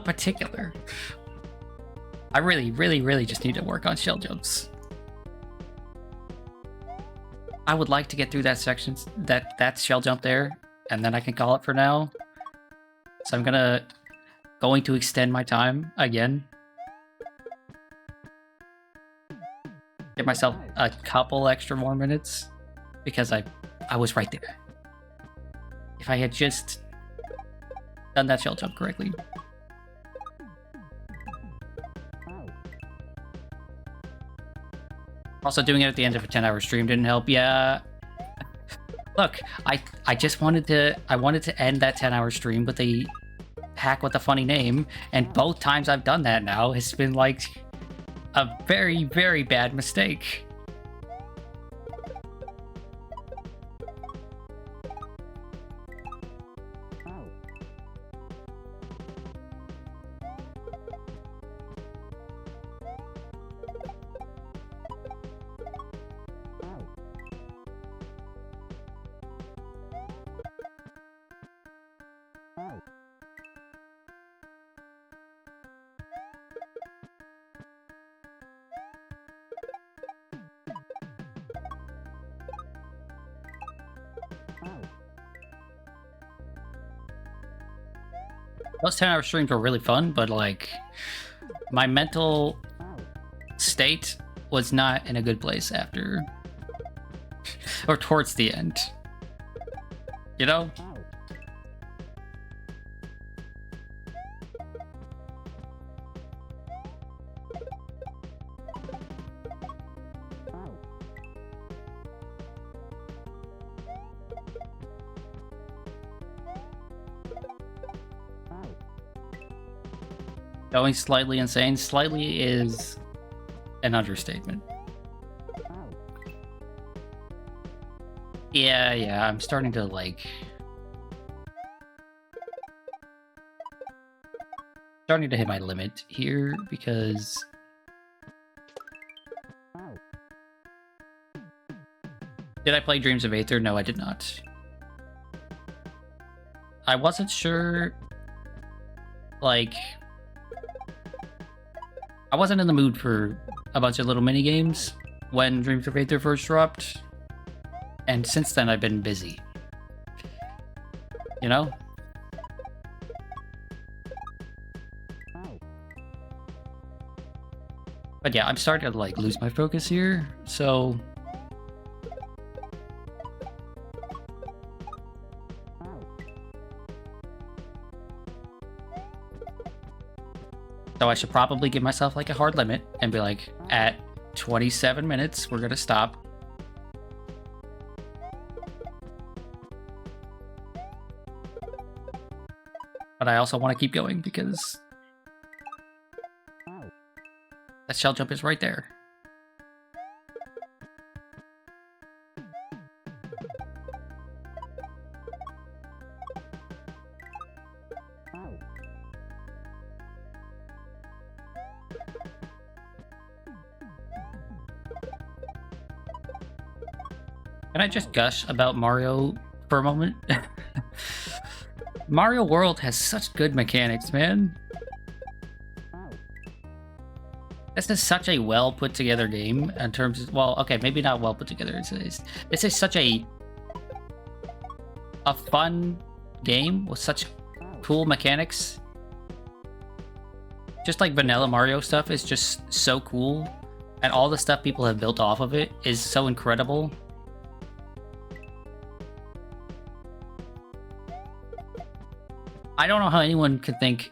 particular? I really just need to work on shell jumps. I would like to get through that section, that shell jump there, and then I can call it for now. So I'm going to extend my time again. Give myself a couple extra more minutes, because I was right there. If I had just done that shell jump correctly. Also, doing it at the end of a 10-hour stream didn't help. Yeah. Look, I just wanted to end that 10-hour stream with a hack with a funny name, and both times I've done that now, it's been like a very, very bad mistake. Those 10-hour streams were really fun, but like my mental state was not in a good place after or towards the end. You know? Going slightly insane. Slightly is an understatement. Yeah, I'm starting to like... starting to hit my limit here, because... Did I play Dreams of Aether? No, I did not. I wasn't sure... like... I wasn't in the mood for a bunch of little mini games when Dreams of Aether first dropped, and since then I've been busy. You know? But yeah, I'm starting to like lose my focus here, so... So I should probably give myself like a hard limit and be like, at 27 minutes, we're gonna stop. But I also want to keep going because that shell jump is right there. Can I just gush about Mario for a moment? Mario World has such good mechanics, man. This is such a well put together game in terms of, well, okay, maybe not well put together. This is such a fun game with such cool mechanics. Just like vanilla Mario stuff is just so cool, and all the stuff people have built off of it is so incredible. I don't know how anyone could think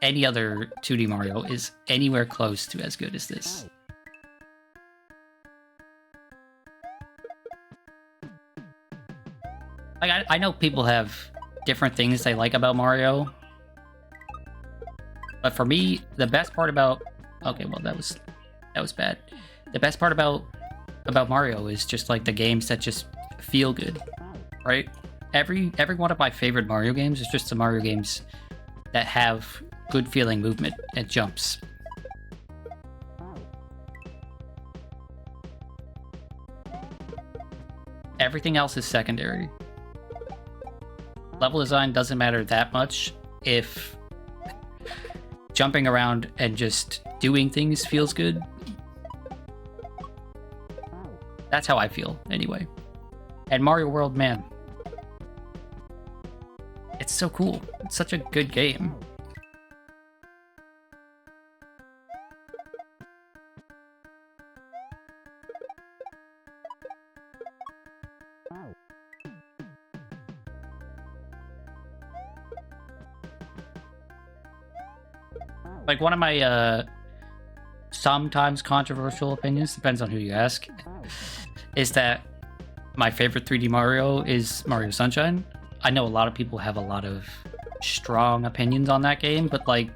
any other 2D Mario is anywhere close to as good as this. Like, I know people have different things they like about Mario, but for me, the best part about... Okay, well, that was bad. The best part about Mario is just like the games that just feel good, right? Every one of my favorite Mario games is just the Mario games that have good feeling movement and jumps. Everything else is secondary. Level design doesn't matter that much if jumping around and just doing things feels good. That's how I feel, anyway. And Mario World, man, it's so cool. It's such a good game. Like, one of my sometimes controversial opinions, depends on who you ask, is that my favorite 3D Mario is Mario Sunshine. I know a lot of people have a lot of strong opinions on that game, but like,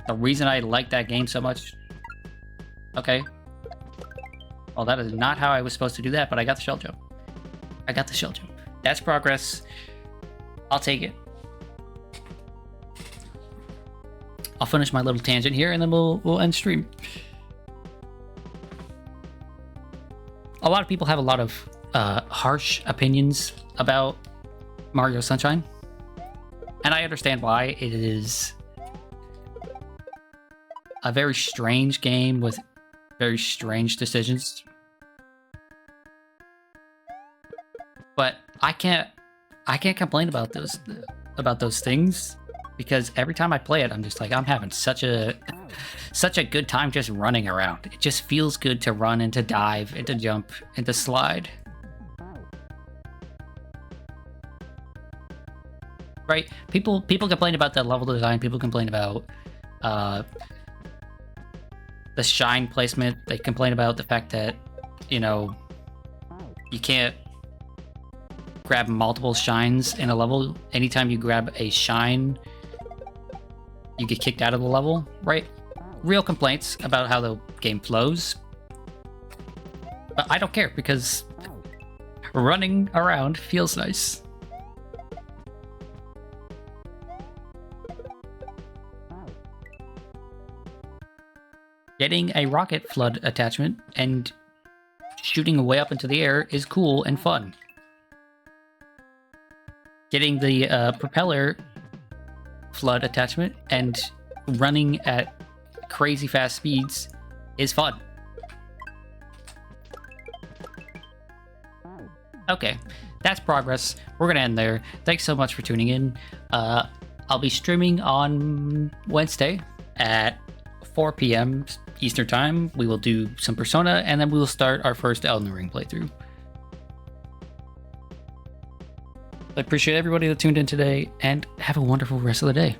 the reason I like that game so much... Okay. Well, that is not how I was supposed to do that, but I got the shell jump. I got the shell jump. That's progress. I'll take it. I'll finish my little tangent here, and then we'll end stream. A lot of people have a lot of harsh opinions about Mario Sunshine, and I understand why. It is a very strange game with very strange decisions, but I can't complain about those things, because every time I play it, I'm just like, I'm having such a good time just running around. It just feels good to run and to dive and to jump and to slide. Right? People complain about the level design. People complain about the shine placement. They complain about the fact that, you know, you can't grab multiple shines in a level. Anytime you grab a shine, you get kicked out of the level, right? Real complaints about how the game flows. But I don't care, because running around feels nice. Getting a rocket flood attachment and shooting way up into the air is cool and fun. Getting the propeller flood attachment and running at crazy fast speeds is fun. Okay, that's progress. We're gonna end there. Thanks so much for tuning in. I'll be streaming on Wednesday at 4 p.m. Eastern Time. We will do some Persona, and then we will start our first Elden Ring playthrough. I appreciate everybody that tuned in today, and have a wonderful rest of the day.